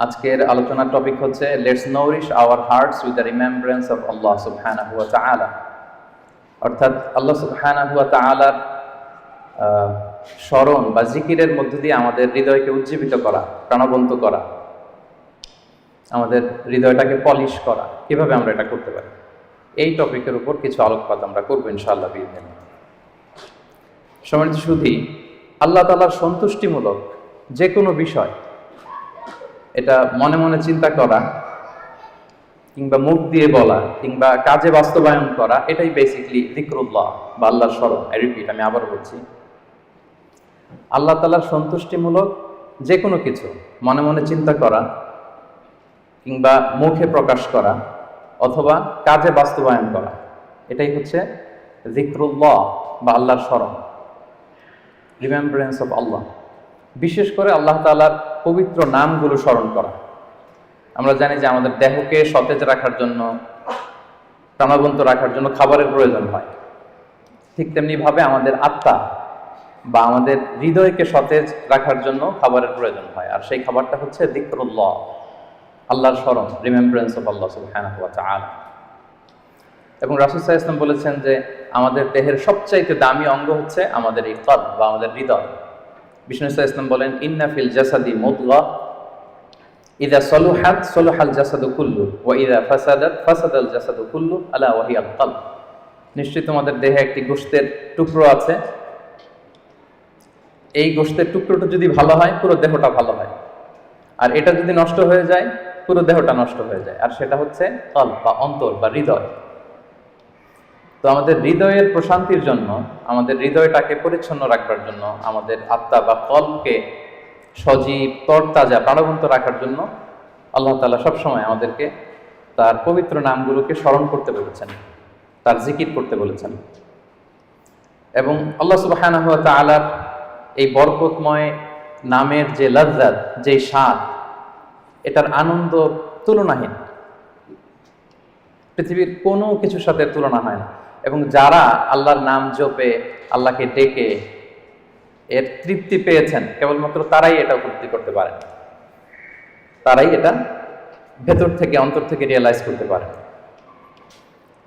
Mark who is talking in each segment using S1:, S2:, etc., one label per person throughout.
S1: আজকের আলোচনার টপিক হচ্ছে let's nourish our hearts with the remembrance of Allah সুবহানাহু ওয়া তাআলা। অর্থাৎ আল্লাহ সুবহানাহু ওয়া তাআলার স্মরণ বা জিকিরের মধ্য দিয়ে আমাদের হৃদয়কে উজ্জীবিত করা, প্রাণবন্ত করা, আমাদের হৃদয়টাকে পলিশ করা। কিভাবে আমরা এটা করতে পারি, এই টপিকের উপর কিছু আলোকপাত আমরা করবো ইনশাআল্লাহ বিইذنিল্লাহ। সম্মানিত সুধী, আল্লাহ তাআলার সন্তুষ্টিমূলক যে কোনো বিষয় এটা মনে মনে চিন্তা করা কিংবা মুখ দিয়ে বলা কিংবা কাজে বাস্তবায়ন করা, এটাই বেসিকলি যিকরুল্লাহ বা আল্লাহর স্মরণ। আমি আবার বলছি, আল্লাহ তাআলার সন্তুষ্টিমূলক যে কোনো কিছু মনে মনে চিন্তা করা কিংবা মুখে প্রকাশ করা অথবা কাজে বাস্তবায়ন করা, এটাই হচ্ছে যিকরুল্লাহ বা আল্লাহর স্মরণ, রিমেম্ব্রেন্স অফ আল্লাহ। বিশেষ করে আল্লাহ তাআলার পবিত্র নামগুলো স্মরণ করা। আমরা জানি যে আমাদের দেহকে সতেজ রাখার জন্য, প্রাণবন্ত রাখার জন্য খাবারের প্রয়োজন হয়। ঠিক তেমনিভাবে আমাদের আত্মা বা আমাদের হৃদয়কে সতেজ রাখার জন্য খাবারের প্রয়োজন হয়, আর সেই খাবারটা হচ্ছে যিকরুল্লাহ, আল্লাহর স্মরণ, রিমেম্ব্রেন্স অফ আল্লাহ সুবহানাহু ওয়া তাআলা। এবং রাসূল সাল্লাল্লাহু আলাইহি ওয়াসাল্লাম বলেছেন যে আমাদের দেহের সবচাইতে দামি অঙ্গ হচ্ছে আমাদের এই কলব বা আমাদের হৃদয়। বিষ্ণু সাল্লাল্লাহু আলাইহি ওয়াসাল্লাম বলেন, ইন্না ফিল জাসাদি মুদগাহ ইযা সালুহাত সালাহাল জাসাদু কুল্লু ওয়া ইযা ফাসাদাত ফাসাদাল জাসাদু কুল্লু আলা ওয়া হিয়াল কলব। নিশ্চয়ই তোমাদের দেহে একটি গোশতের টুকরো আছে, এই গোশতের টুকরোটা যদি ভালো হয় পুরো দেহটা ভালো হয়, আর এটা যদি নষ্ট হয়ে যায় পুরো দেহটা নষ্ট হয়ে যায়, আর সেটা হচ্ছে কলব বা অন্তর বা হৃদয়। তো আমাদের হৃদয়ের প্রশান্তির জন্য, আমাদের হৃদয়টাকে পরিচ্ছন্ন রাখবার জন্য, আমাদের আত্মা বা কলবকে সজীব তরতাজা প্রাণবন্ত রাখার জন্য আল্লাহ তাআলা সবসময় আমাদেরকে তার পবিত্র নামগুলোকে স্মরণ করতে বলেছেন, তার জিকির করতে বলেছেন। এবং আল্লাহ সুবহানাহু ওয়া তাআলার এই বরকতময় নামের যে লজ্জাত, যে স্বাদ, এটার আনন্দ তুলনাহীন, পৃথিবীর কোনো কিছুর সাথে তুলনা হয় না। এবং যারা আল্লাহর নাম জপে, আল্লাহকে ডেকে এর তৃপ্তি পেয়েছেন, কেবলমাত্র তারাই এটা উপলব্ধি করতে পারেন, তারাই এটা ভেতর থেকে, অন্তর থেকে রিয়েলাইজ করতে পারেন।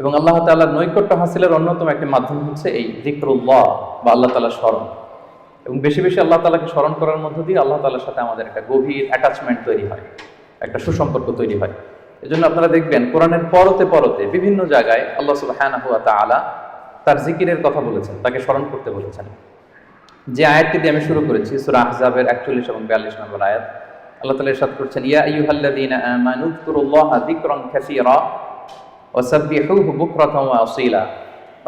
S1: এবং আল্লাহ তাআলার নৈকট্য হাসিলের অন্যতম একটি মাধ্যম হচ্ছে এই যিকরুল্লাহ বা আল্লাহ তাআলার স্মরণ। এবং বেশি বেশি আল্লাহ তাআলাকে স্মরণ করার মধ্য দিয়ে আল্লাহ তাআলার সাথে আমাদের একটা গভীর অ্যাটাচমেন্ট তৈরি হয়, একটা সুসম্পর্ক তৈরি হয়। এজন্য আপনারা দেখবেন কোরআনের পরতে পরতে বিভিন্ন জায়গায় আল্লাহ সুবহানাহু ওয়া তাআলা তার জিকিরের কথা বলেছেন, তাকে স্মরণ করতে বলেছেন। যে আয়াতটি দিয়ে আমি শুরু করেছি, সূরা আহজাবের 41 এবং 42 নম্বর আয়াত, আল্লাহ তাআলা ইরশাদ করছেন, ইয়া আইয়ুহাল্লাযীনা আমানু যকুরুল্লাহা যিকরান কাসীরা ওয়া সাব্বিহুহু বুকরাতান ওয়া আসীলা।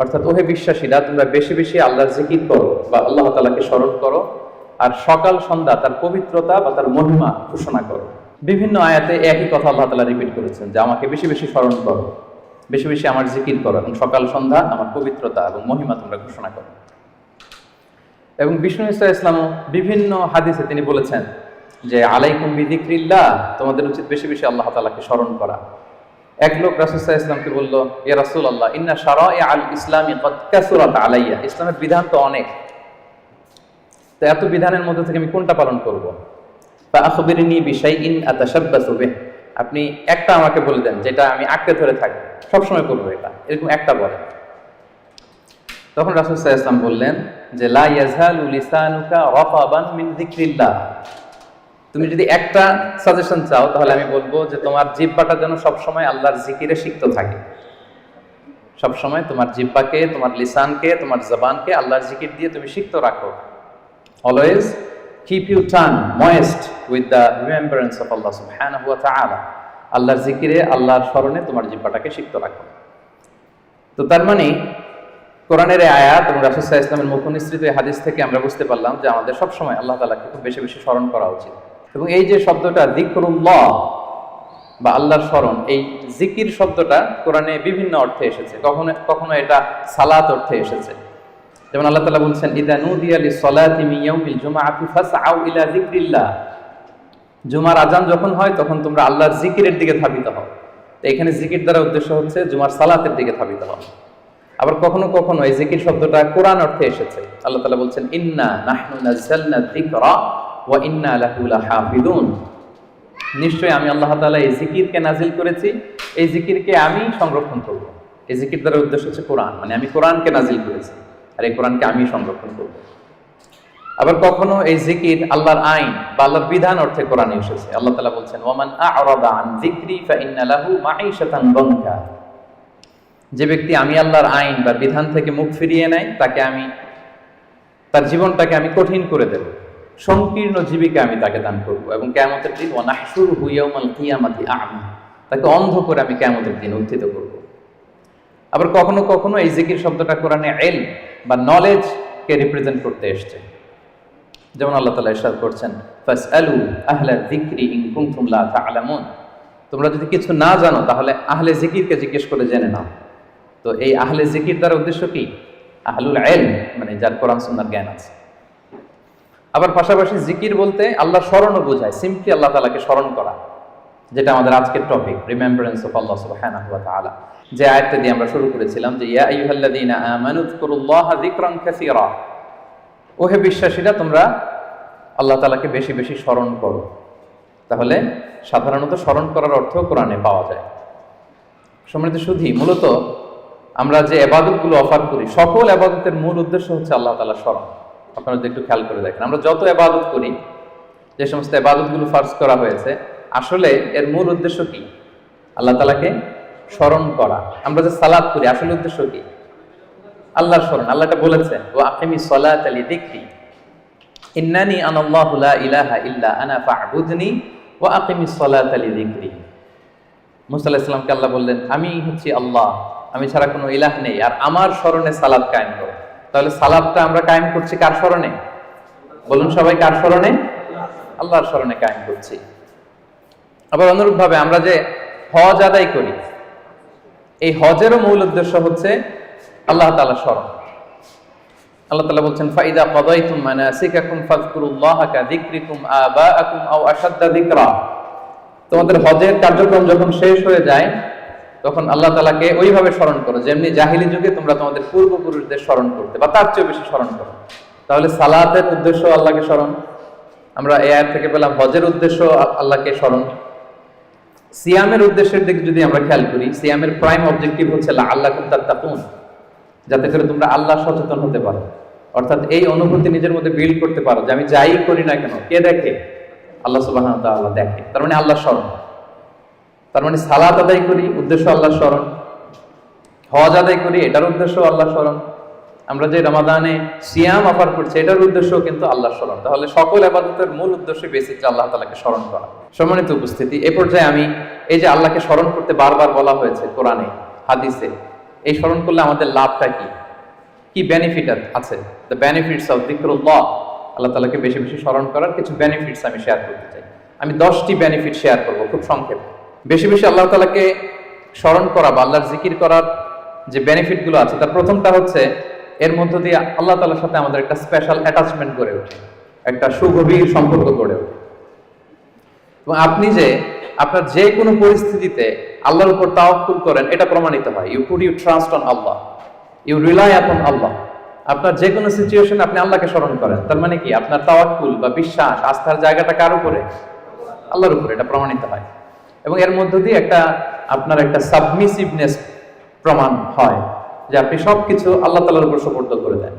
S1: অর্থাৎ ওহে বিশ্বাসীরা, তোমরা বেশি বেশি আল্লাহর জিকির করো বা আল্লাহ তাআলাকে স্মরণ করো, আর সকাল সন্ধ্যা তার পবিত্রতা বা তার মহিমা ঘোষণা করো। বিভিন্ন আয়াতে একই কথা আল্লাহ তাআলা রিপিট করেছেন যে আমাকে বেশি বেশি স্মরণ করো, বেশি বেশি আমার জিকির করো, এবং সকাল সন্ধ্যা আমার পবিত্রতা এবং মহিমা তোমরা ঘোষণা করো। এবং বিষ্ণু ইসলামও বিভিন্ন হাদিসে তিনি বলেছেন যে আলাইকুম বিযিকরিল্লাহ, তোমাদের উচিত বেশি বেশি আল্লাহ তাআলাকে স্মরণ করা। এক লোক রাসূল সাল্লাল্লাহু আলাইহি ওয়াসাল্লামকে বলল, ইয়া রাসূলুল্লাহ, ইন্না শারাইআল ইসলামি ক্বাদ কাসুরাত আলাইয়া, ইসলামের বিধান তো অনেক, তো এত বিধানের মধ্যে থেকে আমি কোনটা পালন করব? ফাআখবিরনি বিশাইইন আতাশাব্বাসু বিহি, আপনি একটা আমাকে বলে দেন যেটা আমি আঁকড়ে ধরে থাকব, সবসময় করবো এটা, এরকম একটা বলেন। তখন রাসূল সাল্লাল্লাহু আলাইহি ওয়াসাল্লাম বললেন যে লা ইয়াযহালু লিসানুকা রাতাবান মিন যিকরিল্লাহ, তুমি যদি একটা সাজেশন চাও তাহলে আমি বলবো যে তোমার জিহ্বাটা যেন সবসময় আল্লাহর জিকিরে সিক্ত থাকে। সবসময় তোমার জিহ্বাকে, তোমার লিসানকে, তোমার জবানকে আল্লাহর জিকির দিয়ে তুমি সিক্ত রাখো। Always keep your tongue moist with the remembrance of Allah subhanahu wa ta'ala, আল্লাহর জিকিরে, আল্লাহর স্মরণে তোমার জিহ্বাটাকে সিক্ত রাখো। তো তার মানে কোরআনের এই আয়াত এবং রাসূল সাল্লাল্লাহু আলাইহি ওয়াসাল্লামের মুখ নিঃসৃত এই হাদিস থেকে আমরা বুঝতে পারলাম যে আমাদের সবসময় আল্লাহ তাআলাকে খুব বেশি বেশি স্মরণ করা উচিত। এবং এই যে শব্দটা যিকরুল্লাহ বা আল্লাহর স্মরণ, এই জিকির শব্দটা কোরআনে বিভিন্ন অর্থে এসেছে। কখনো কখনো এটা সালাত অর্থে এসেছে, যেমন আল্লাহ তাআলা বলছেন, ইযা নুদিয়া লিস-সালাতি মিন ইয়াউমিল জুমআতি ফাসআউ ইলা যিকরিল্লাহ, জুমার আযান যখন হয় তখন তোমরা আল্লাহর জিকিরের দিকে ধাবিত হও। তো এখানে জিকির দ্বারা উদ্দেশ্য হচ্ছে জুমার সালাতের দিকে ধাবিত হও। আবার কখনো কখনো এই জিকির শব্দটা কোরআন অর্থে এসেছে। আল্লাহ তাআলা বলছেন, ইন্না নাহনু নাযালনা যিকরা ওয়া ইন্না লাহু লাহাফিজুন, নিশ্চয়ই আমি আল্লাহ তাআলা এই জিকিরকে নাজিল করেছি, এই জিকিরকে আমি সংরক্ষণ করব। এই জিকির দ্বারা উদ্দেশ্য হচ্ছে কোরআন, মানে আমি কোরআনকে নাজিল করেছি আর এই কোরআনকে আমি সংরক্ষণ করব। আবার কখনো এই জিকির আল্লাহর আইন বা আল্লাহর বিধান অর্থে কোরআনে এসেছে। আল্লাহ তাআলা বলছেন, ওয়ামান আ'রাদা আন যিকরি ফাইন্না লাহু মাঈশাতান দানকা। যে ব্যক্তি আমি আল্লাহর আইন বা বিধান থেকে মুখ ফিরিয়ে নেয়, তাকে আমি তার জীবনটাকে আমি কঠিন করে দেব, সংকীর্ণ জীবিকা আমি তাকে দান করব, এবং কিয়ামতের দিন ওয়া নাহশুরুহু ইয়াওমাল কিয়ামাতি আ'মা, তাকে অন্ধ করে আমি কিয়ামতের দিন উত্থিত করব। আবার কখনো কখনো এই জিকির শব্দটা কোরআনে ইলম বা নলেজ কে রিপ্রেজেন্ট করতে এসেছে। যেমন আল্লাহ তাআলা ইরশাদ করছেন, ফাসআলু আহলা যিকরি ইন কুনতুম লা তা'লামুন। তোমরা যদি কিছু না জানো তাহলে আহলে জিকিরকে জিজ্ঞেস করে জেনে নাও। তো এই আহলে জিকির দ্বারা উদ্দেশ্য কি? আহলুল ইলম, মানে যার কোরআন সুন্নাহর জ্ঞান আছে। আবার পাশাপাশি জিকির বলতে আল্লাহ স্মরণও বোঝায়, সিম্পলি আল্লাহ তাআলাকে স্মরণ করা, যেটা আমাদের আজকের টপিক, রিমেম্বারেন্স অফ আল্লাহ সুবহানাহু ওয়া তাআলা। যে আয়াতটা দিয়ে আমরা শুরু করেছিলাম যে ইয়া আইয়ুহাল্লাযীনা আমানু যকুরুল্লাহা যিকরান কাসীরা। ওহে বিশ্বাসীরা, তোমরা আল্লাহ তাআলাকে বেশি বেশি স্মরণ করো। তাহলে সাধারণত স্মরণ করার অর্থ কোরআনে পাওয়া যায়। সম্মানিত সুধী, মূলত আমরা যে ইবাদতগুলো অফার করি, সকল ইবাদতের মূল উদ্দেশ্য হচ্ছে আল্লাহ তাআলার স্মরণ। আপনারা যদি একটু খেয়াল করে দেখেন, আমরা যত ইবাদত করি, যে সমস্ত ইবাদতগুলো ফার্জ করা হয়েছে, আসলে এর মূল উদ্দেশ্য কি? আল্লাহ তাআলাকে স্মরণ করা। আমরা যে সালাত করি, আসলে উদ্দেশ্য কি? আল্লাহর স্মরণ। আল্লাহ এটা বলেছেন, ওয়া আকিমিস সালাতা লিযিকরি ইন্নানি আনাল্লাহু লা ইলাহা ইল্লা আনা ফা'বুদনি ওয়া আকিমিস সালাতা লিযিকরি। মুসা আলাইহিস সালামকে আল্লাহ বললেন, আমি হচ্ছি আল্লাহ, আমি ছাড়া কোনো ইলাহ নেই, আর আমার স্মরণে সালাত কায়েম করো। তাহলে সালাতটা আমরা কায়েম করছি কার স্মরণে? বলুন সবাই, কার স্মরণে? আল্লাহর স্মরণে কায়েম করছি। আবার অনুরূপভাবে আমরা যে হজ আদায় করি, এই হজেরও মূল উদ্দেশ্য হচ্ছে আল্লাহ তাআলার স্মরণ। আল্লাহ তাআলা বলছেন, ফাইদা কাদাইতুম মানাসিকাকুম ফাযকুরুল্লাহা কাযিকরিকুম আবাআকুম আও আশাদ্দা যিকরা। তোমাদের হজের কার্যক্রম যখন শেষ হয়ে যায়, তখন আল্লাহ তাআলাকে ওইভাবে স্মরণ করো যেমনি জাহিলি যুগে তোমরা তোমাদের পূর্বপুরুষদের স্মরণ করতে, বা তার চেয়ে বেশি স্মরণ করো। তাহলে সালাতের উদ্দেশ্য আল্লাহকে স্মরণ, আমরা এই আয়াত থেকে পেলাম হজের উদ্দেশ্য আল্লাহকে স্মরণ। সিয়ামের উদ্দেশ্যের দিকে যদি আমরা খেয়াল করি, সিয়ামের প্রাইম অবজেক্টিভ হচ্ছে লাআল্লাকুম তাত্তাকুন, যাতে করে তোমরা আল্লাহ সচেতন হতে পারো। অর্থাৎ এই অনুভূতি নিজের মধ্যে বিল্ড করতে পারো যে আমি যাই করি না কেন, কে দেখে? আল্লাহ সুবহানাহু ওয়া তাআলা দেখে। তার মানে আল্লাহ স্মরণ। তার মানে সালাত আদায় করি, উদ্দেশ্য আল্লাহ স্মরণ। হজ আদায় করি, এটার উদ্দেশ্য আল্লাহ স্মরণ। আমরা যে রমাদানে সিয়াম অফার করছি, এটার উদ্দেশ্য কিন্তু আল্লাহ স্মরণ। তাহলে সকল ইবাদতের মূল উদ্দেশ্য বেসিক্যালি আল্লাহ তাআলাকে স্মরণ করা। সম্মানিত উপস্থিতি, এই পর্যায়ে আমি এই যে আল্লাহকে স্মরণ করতে বারবার বলা হয়েছে কোরআনে, হাদিসে, এই স্মরণ করলে আমাদের লাভটা কি, কি বেনিফিট আছে? দ্য বেনিফিটস অফ যিকরুল্লাহ, আল্লাহ তাআলাকে বেশি বেশি স্মরণ করার কিছু বেনিফিটস আমি শেয়ার করতে চাই। আমি 10টি বেনিফিট শেয়ার করব খুব সংক্ষেপে। বেশি বেশি আল্লাহ তাআলাকে স্মরণ করা বা আল্লাহর জিকির করার যে বেনিফিটগুলো আছে, তার প্রথমটা হচ্ছে এর মধ্য দিয়ে আল্লাহ তাআলার সাথে আমাদের একটা স্পেশাল অ্যাটাচমেন্ট গড়ে ওঠে, একটা সুগভীর সম্পর্ক গড়ে ওঠে। এবং আপনি যে আপনার যে কোনো পরিস্থিতিতে আল্লাহর উপর তাওয়াক্কুল করেন, এটা প্রমাণিত হয়। You put you trust on Allah, you rely upon Allah. আপনার যে কোনো সিচুয়েশনে আপনি আল্লাহকে স্মরণ করেন, তার মানে কি? আপনার তাওয়াক্কুল বা বিশ্বাস, আস্থার জায়গাটা কার উপরে? আল্লাহর উপরে। এটা প্রমাণিত হয়। এবং এর মধ্য দিয়ে আপনার একটা সাবমিসিভনেস প্রমাণ হয়, যে আপনি সবকিছু আল্লাহ তাআলার উপর সুপর্দ করে দেন।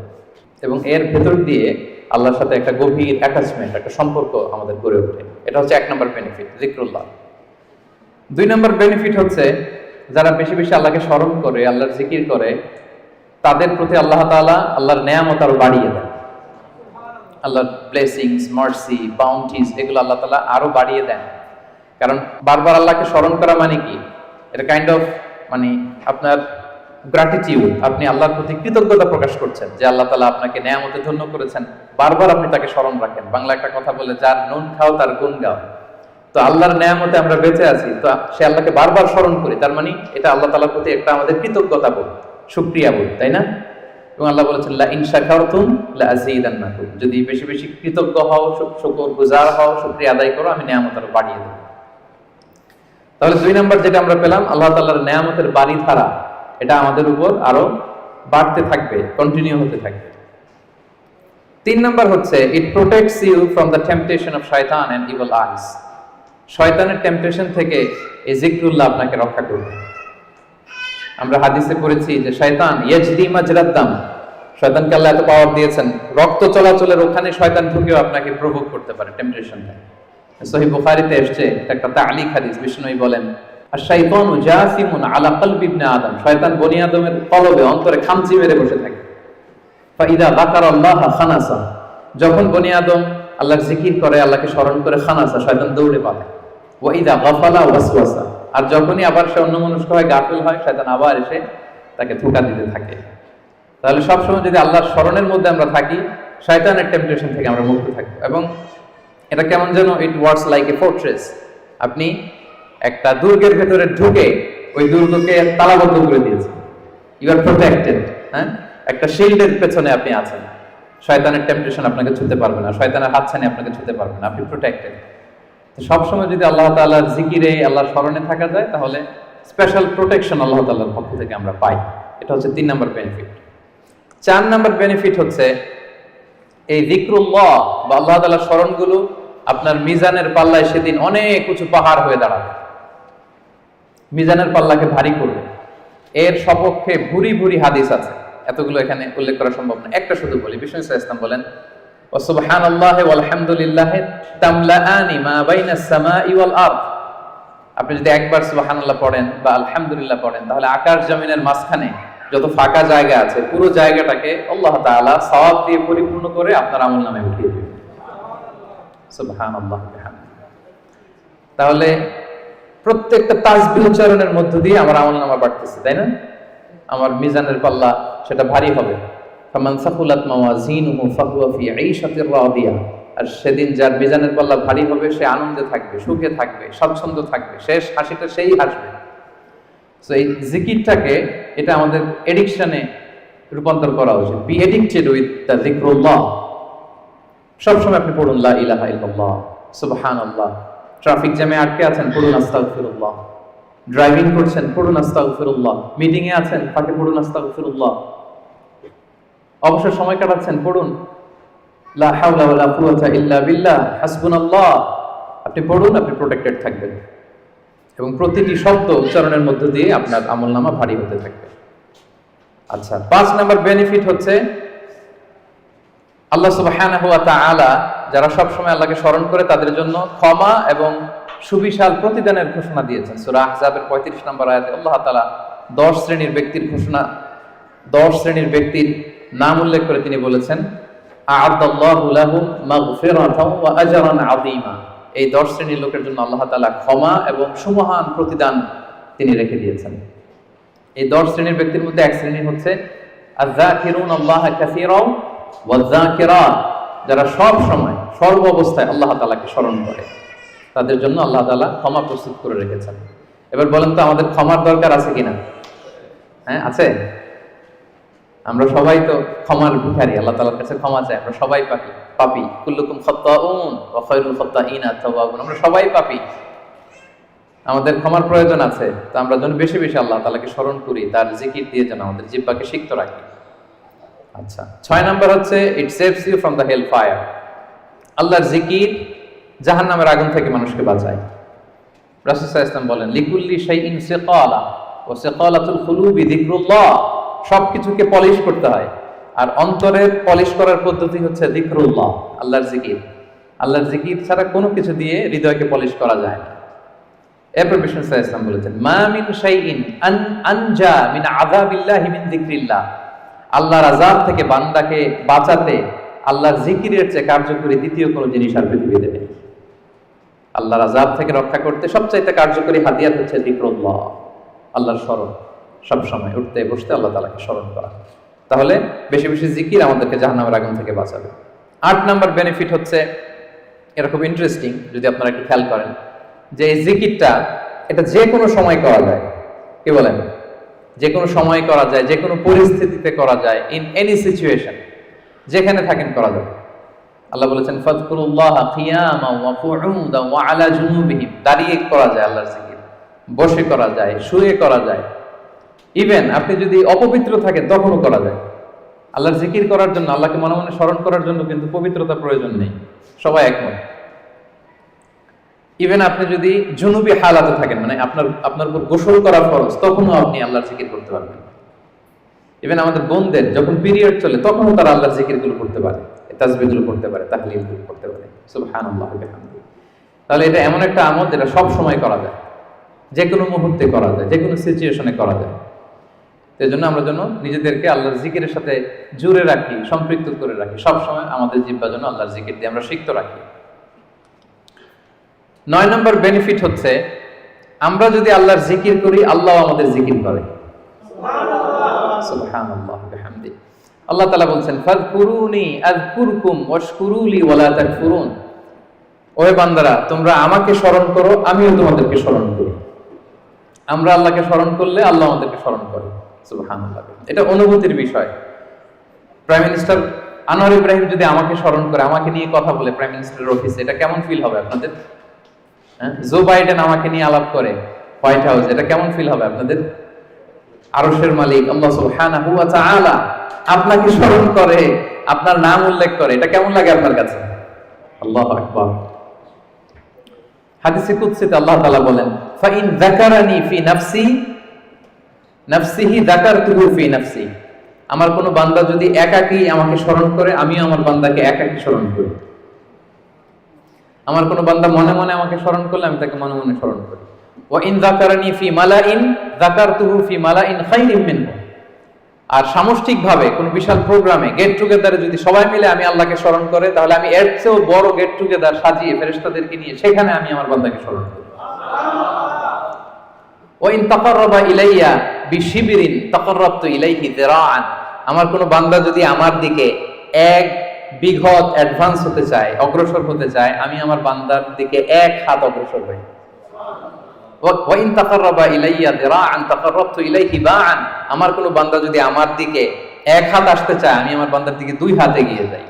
S1: এবং এর ভেতর দিয়ে আল্লাহর সাথে একটা গভীর অ্যাটাচমেন্ট, একটা সম্পর্ক আমাদের গড়ে ওঠে। এটা হচ্ছে 1 নম্বর বেনিফিট, যিকরুল্লাহ। 2 নম্বর বেনিফিট হচ্ছে যারা বেশি বেশি আল্লাহকে স্মরণ করে, আল্লাহর জিকির করে, তাদের প্রতি আল্লাহ তাআলা আল্লাহর নেয়ামত আরো বাড়িয়ে দেন। আল্লাহর ব্লেসিংস, মার্সি, বাউন্টিজ, এগুলো আল্লাহ তাআলা আরো বাড়িয়ে দেন। কারণ বারবার আল্লাহকে স্মরণ করা মানে কি? এটা কাইন্ড অফ মানে আপনার গ্র্যাটিটিউড, আপনি আল্লাহর প্রতি কৃতজ্ঞতা প্রকাশ করছেন যে আল্লাহ তাআলা আপনাকে নেয়ামতে ধন্য করেছেন। বারবার আপনি তাকে স্মরণ রাখেন। বাংলা একটা কথা বলে, যার নুন খাও তার গুণ গাও। তো আল্লাহর নেয়ামতে আমরা বেঁচে আছি, তো সে আল্লাহকে বারবার স্মরণ করি, তার মানে এটা আল্লাহ তাআলার প্রতি একটা আমাদের কৃতজ্ঞতা বোধ, শুকরিয়া বোধ, তাই না? এবং আল্লাহ বলেছেন, লা ইন শাকারতুম লা আযীদান্নাকুম, যদি বেশি বেশি কৃতজ্ঞ হও, শুকরগুজার হও, শুকরিয়া আদায় করো, আমি নেয়ামত আরো বাড়িয়ে দেব। তাহলে 2 নম্বর যেটা আমরা পেলাম, আল্লাহ তাআলার নেয়ামতের বাড়িধারা এটা আমাদের উপর আরো বাড়তে থাকবে, কন্টিনিউ হতে থাকবে। 3 নম্বর হচ্ছে, it protects you from the temptation of শয়তান এন্ড ইভিল আইস। শয়তানের টেম্পটেশন থেকে এই জিকরুল্লাহ আপনাকে রক্ষা করবে। আমরা হাদিসে পড়েছি যে শয়তান ইয়াজরি মাজরাদ দাম, শয়তানকে আল্লাহ এত পাওয়ার দিয়েছেন, রক্ত চলাচলের ওখানে শয়তান ঢুকেও আপনাকে প্রভোগ করতে পারে, টেম্পটেশন দেয়। সহিহ বুখারীতে এসেছে একটা তা'লিক হাদিস, বিষ্ণু বলেন আশ-শাইতানু জাসিমুন আলা কলবি ইবনে আদম, শয়তান বনি আদমের কলবে অন্তরে খামচি মেরে বসে থাকে। ফাইদা যাকারাল্লাহ খানাসা, যখন বনি আদম আল্লাহর জিকির করে, আল্লাহকে স্মরণ করে, খানাসা শয়তান দৌড়ে পালায়। ওয়া ইদা গাফালা ওয়াসওয়াসা, আর যখনই আবার সে অন্যমনস্ক হয়, গাফিল হয়, শয়তান আবার এসে তাকে ধোঁকা দিতে থাকে। তাহলে সবসময় যদি আল্লাহর স্মরণের মধ্যে আমরা থাকি, শয়তানের টেম্পটেশন থেকে আমরা মুক্ত থাকবো। এবং এটা কেমন যেন it works like a fortress, আপনি একটা দুর্গের ভেতরে ঢুকে ওই দুর্গকে তালাবদ্ধ করে দিয়েছেন, ইউ আর প্রোটেক্টেড। হ্যাঁ, একটা শিল্ডের পেছনে আপনি আছেন, শয়তানের টেম্পটেশন আপনাকে ছুঁতে পারবে না, শয়তানের হাতছানি আপনাকে ছুঁতে পারবে না, আপনি প্রোটেক্টেড। তো সবসময় যদি আল্লাহ তাআলার জিকিরে, আল্লাহর স্মরণে থাকা যায়, তাহলে স্পেশাল প্রোটেকশন আল্লাহ তাআলার পক্ষ থেকে আমরা পাই। এটা হচ্ছে 3 নম্বর বেনিফিট। 4 নম্বর বেনিফিট হচ্ছে এই যিকরুল্লাহ বা আল্লাহ তাআলার স্মরণগুলো আপনার মিজানের পাল্লায় সেদিন অনেক উঁচু পাহাড় হয়ে দাঁড়াবে, মিজানের পাল্লাকে ভারী করবে। এর সপক্ষে ভুরি ভুরি হাদিস আছে, এতগুলো এখানে উল্লেখ করা সম্ভব না, একটা শুধু বলি। বিষ্ণু ইসলাম বলেন ওয়া সুবহানাল্লাহি ওয়াল হামদুলিল্লাহি তামলাআনি মা বাইনাস সামাই ওয়াল আরদ, আপনি যদি একবার সুবহানাল্লাহ পড়েন বা আলহামদুলিল্লাহ পড়েন, তাহলে আকাশ জমিনের মাঝখানে যত ফাঁকা জায়গা আছে পুরো জায়গাটাকে আল্লাহ তাআলা সওয়াব দিয়ে পরিপূর্ণ করে আপনার আমলনামায় উঠিয়ে দিবেন। সুবহানাল্লাহ বিহামদিহি। তাহলে প্রত্যেকটা তাসবিহ উচ্চারণের মধ্য দিয়ে আমার আমলনামা বাড়তেছে, তাই না? আমার মিজানের পাল্লা সেটা ভারী হবে। ফামান সাকুলাত মাওয়াজিনুহু ফাহুয়া ফি ঈশাতির রাদিয়া, আর সেদিন যার মিজানের পাল্লা ভারী হবে সে আনন্দে থাকবে, সুখে থাকবে, স্বচ্ছন্দ থাকবে, শেষ হাসিটা সেই হাসবে। সো এই জিকিরটাকে, এটা আমাদের এডিকশনে রূপান্তর করা উচিত। বি এডিক্টেড উইথ দ্য যিকরুল্লাহ। সবসময় আপনি পড়ুন লা ইলাহা ইল্লাল্লাহ, সুবহানাল্লাহ। ট্রাফিক জ্যামে আটকে আছেন, পড়ুন আস্তাগফিরুল্লাহ। ড্রাইভিং করছেন, পড়ুন আস্তাগফিরুল্লাহ। মিটিং এ আছেন, ফাঁকে পড়ুন আস্তাগফিরুল্লাহ। অবসর সময় কাটাচ্ছেন, পড়ুন লা হাওলা ওয়ালা কুওয়াতা ইল্লা বিল্লাহ, হাসবুনাল্লাহ। আপনি পড়ুন, আপনি প্রোটেক্টেড থাকবেন এবং প্রতিটি শব্দ উচ্চারণের মধ্য দিয়ে আপনার আমলনামা ভারী হতে থাকবে। আচ্ছা, 5 নম্বর বেনিফিট হচ্ছে আল্লাহ সুবহানাহু ওয়া তাআলা যারা সব সময় আল্লাহকে স্মরণ করে তাদের জন্য ক্ষমা এবং সুবিশাল প্রতিদানের ঘোষণা দিয়েছেন। সূরা আহজাবের 35 নম্বর আয়াতে আল্লাহ তাআলা 10 শ্রেণীর ব্যক্তির ঘোষণা, 10 শ্রেণীর ব্যক্তির নাম উল্লেখ করে তিনি বলেছেন আ'আদাল্লাহু লাহুম মাগফিরাতাও ওয়া আজরান আযীমা। এই 10 শ্রেণীর লোকের জন্য আল্লাহ তাআলা ক্ষমা এবং সুমহান প্রতিদান তিনি রেখে দিয়েছেন। এই 10 শ্রেণীর ব্যক্তির মধ্যে এক শ্রেণী হচ্ছে আয-যাকিরুনাল্লাহা কাসীরাও ওয়ায-যাকিরাত, যারা সব সময় সর্ব অবস্থায় আল্লাহ তাআলাকে স্মরণ করে, তাদের জন্য আল্লাহ তাআলা ক্ষমা প্রস্তুত করে রেখেছেন। এবার বলেন তো আমাদের ক্ষমার দরকার আছে কিনা? হ্যাঁ, আছে। আমরা সবাই তো ক্ষমার ভিখারি, আল্লাহ তাআলার কাছে ক্ষমা চাই। আমরা সবাই পাপী। কুল্লুকুম খাত্তাউন ওয়া খায়রুল খাত্তাইনা আত-তাওয়াবুন। আমরা সবাই পাপী, আমাদের ক্ষমার প্রয়োজন আছে। তো আমরা যেন বেশি বেশি আল্লাহ তাআলাকে স্মরণ করি, তার জিকির দিয়ে যেন আমাদের জিহ্বাকে সিক্ত রাখি। আচ্ছা, 6 নম্বর হচ্ছে it saves you from the hell fire. আল্লাহর জিকির জাহান্নামের আগুন থেকে মানুষকে বাঁচায়। রাসূল সাল্লাল্লাহু আলাইহি ওয়াসাল্লাম বলেন লিকুল্লি শাইইন সিকালা ওয়া সিকালাতুল কুলুবি যিকরুল্লাহ। সবকিছুকে পলিশ করতে হয়, আর অন্তরের পলিশ করার পদ্ধতি হচ্ছে যিকরুল্লাহ, আল্লাহর জিকির। আল্লাহর জিকির ছাড়া কোনো কিছু দিয়ে হৃদয়কে পলিশ করা যায় না। এরপর বিষ্ণু সাল্লাল্লাহু আলাইহি ওয়াসাল্লাম বলেছেন মা মিন শাইইন আনজা মিন আযাবিল্লাহি মিন যিকরিল্লাহ। আল্লাহর আযাব থেকে বান্দাকে বাঁচাতে আল্লাহর জিকিরের চেয়ে কার্যকরী দ্বিতীয় কোনো জিনিস আর পৃথিবীতে নেই। আল্লাহর আযাব থেকে রক্ষা করতে সবচাইতে কার্যকরী হাতিয়ার হচ্ছে যিকরুল্লাহ, আল্লাহর স্মরণ। সব সময় উঠতে বসতে আল্লাহ তাআলাকে স্মরণ করা। তাহলে বেশি বেশি জিকির আমাদেরকে জাহান্নামের আগুন থেকে বাঁচাবে। 8 নম্বর বেনিফিট হচ্ছে, এটা খুব ইন্টারেস্টিং যদি আপনারা একটু খেয়াল করেন, যে এই জিকিরটা এটা যে কোনো সময় করা যায়। কি বলেন? যে কোনো সময় করা যায়, যে কোনো পরিস্থিতিতে করা যায়, ইন এনি সিচুয়েশন, যেখানে থাকেন করা যাবে। আল্লাহ বলেছেন ফাযকুরুল্লাহা কিয়ামা ওয়া কুউদা ওয়া আলা জুনুবিহিম। দাঁড়িয়ে করা যায় আল্লাহর জিকির, বসে করা যায়, শুয়ে করা যায়, ইভেন আপনি যদি অপবিত্র থাকেন তখনও করা যায়। আল্লাহর জিকির করার জন্য, আল্লাহকে মনে মনে স্মরণ করার জন্য কিন্তু পবিত্রতা প্রয়োজন নেই, সবাই একমত। ইভেন আপনি যদি জুনুবি হালাতে থাকেন, মানে আপনার উপর গোসল করা ফরজ, তখনও আপনি আল্লাহর জিকির করতে পারবেন। ইভেন আমাদের বোনদের যখন পিরিয়ড চলে তখনও তারা আল্লাহর জিকিরগুলো করতে পারে, তাসবিহগুলো করতে পারে, তাহলিলগুলো করতে পারে। সুবহানাল্লাহ ওয়া বিহামদিহি। তাহলে এটা এমন একটা আমল যেটা সব সময় করা যায়, যে কোনো মুহূর্তে করা যায়, যে কোনো সিচুয়েশনে করা যায়। এই জন্য আমরা যেন নিজেদেরকে আল্লাহর জিকিরের সাথে জুড়ে রাখি, সম্পৃক্ত করে রাখি, সবসময় আমাদের জিহ্বা যেন আল্লাহর জিকির দিয়ে আমরা সিক্ত রাখি। 9 নম্বর বেনিফিট হচ্ছে, আমরা যদি আল্লাহর জিকির করি, আল্লাহ আমাদের জিকির করে। সুবহানাল্লাহ ওয়া বিহামদিহি। আল্লাহ তাআলা বলছেন, ফাযকুরুনি আযকুরকুম ওয়াশকুরুলি ওয়ালা তাকফুরুন। ওহে বান্দারা, তোমরা আমাকে স্মরণ করো, আমিও তোমাদেরকে স্মরণ করি। আমরা আল্লাহকে স্মরণ করলে আল্লাহ আমাদেরকে স্মরণ করে। সুবহানাল্লাহ। এটা অনুভূতির বিষয়। প্রাইম মিনিস্টার আনোয়ার ইব্রাহিম যদি আমাকে স্মরণ করে, আমাকে নিয়ে কথা বলে প্রাইম মিনিস্টারের অফিসে, এটা কেমন ফিল হবে আপনাদের? জো বাইডেন আমাকে নিয়ে আলাপ করে হোয়াইট হাউস, এটা কেমন ফিল হবে আপনাদের? আরশের মালিক আল্লাহ সুবহানাহু ওয়া তাআলা আপনাকে স্মরণ করে, আপনার নাম উল্লেখ করে, এটা কেমন লাগে আপনার কাছে? আল্লাহু আকবার। হাদিসে কুদসিতে আল্লাহ তাআলা বলেন, ফাইন যাকারানি ফি নাফসি নাফসিহি যাকারতুহু ফি নাফসি। আমার কোন বান্দা যদি একাকী আমাকে স্মরণ করে, আমিও আমার বান্দাকে একাকী স্মরণ করি। আমার কোন বান্দা মনে মনে আমাকে স্মরণ করলে, আমি তাকে মনে মনে স্মরণ করি। ওয়া ইন যাকারানি ফি মালাইন যাকারতুহু ফি মালাইন খায়রিম মিনহু। আর সামষ্টিকভাবে কোন বিশাল প্রোগ্রামে, গেট টুগেদারে যদি সবাই মিলে আমি আল্লাহকে স্মরণ করে, তাহলে আমি এর চেয়েও বড় গেট টুগেদার সাজিয়ে ফেরেশতাদেরকে নিয়ে সেখানে আমি আমার বান্দাকে স্মরণ করি। ওয়া ইন তাকাররাবা ইলাইয়া বিশিবরিন তাকাররাবতু ইলাইহি যিরাআন। আমার কোন বান্দা যদি আমার দিকে এক বিঘত অ্যাডভান্স হতে চায়, অগ্রসর হতে চায়, আমি আমার বান্দার দিকে এক হাত অগ্রসর হই। ওয়া ইন তাকাররাবা ইলাইয়া যিরাআন তাকাররাবতু ইলাইহি বাআন। আমার কোন বান্দা যদি আমার দিকে এক হাত আসতে চায়, আমি আমার বান্দার দিকে দুই হাত এগিয়ে যাই।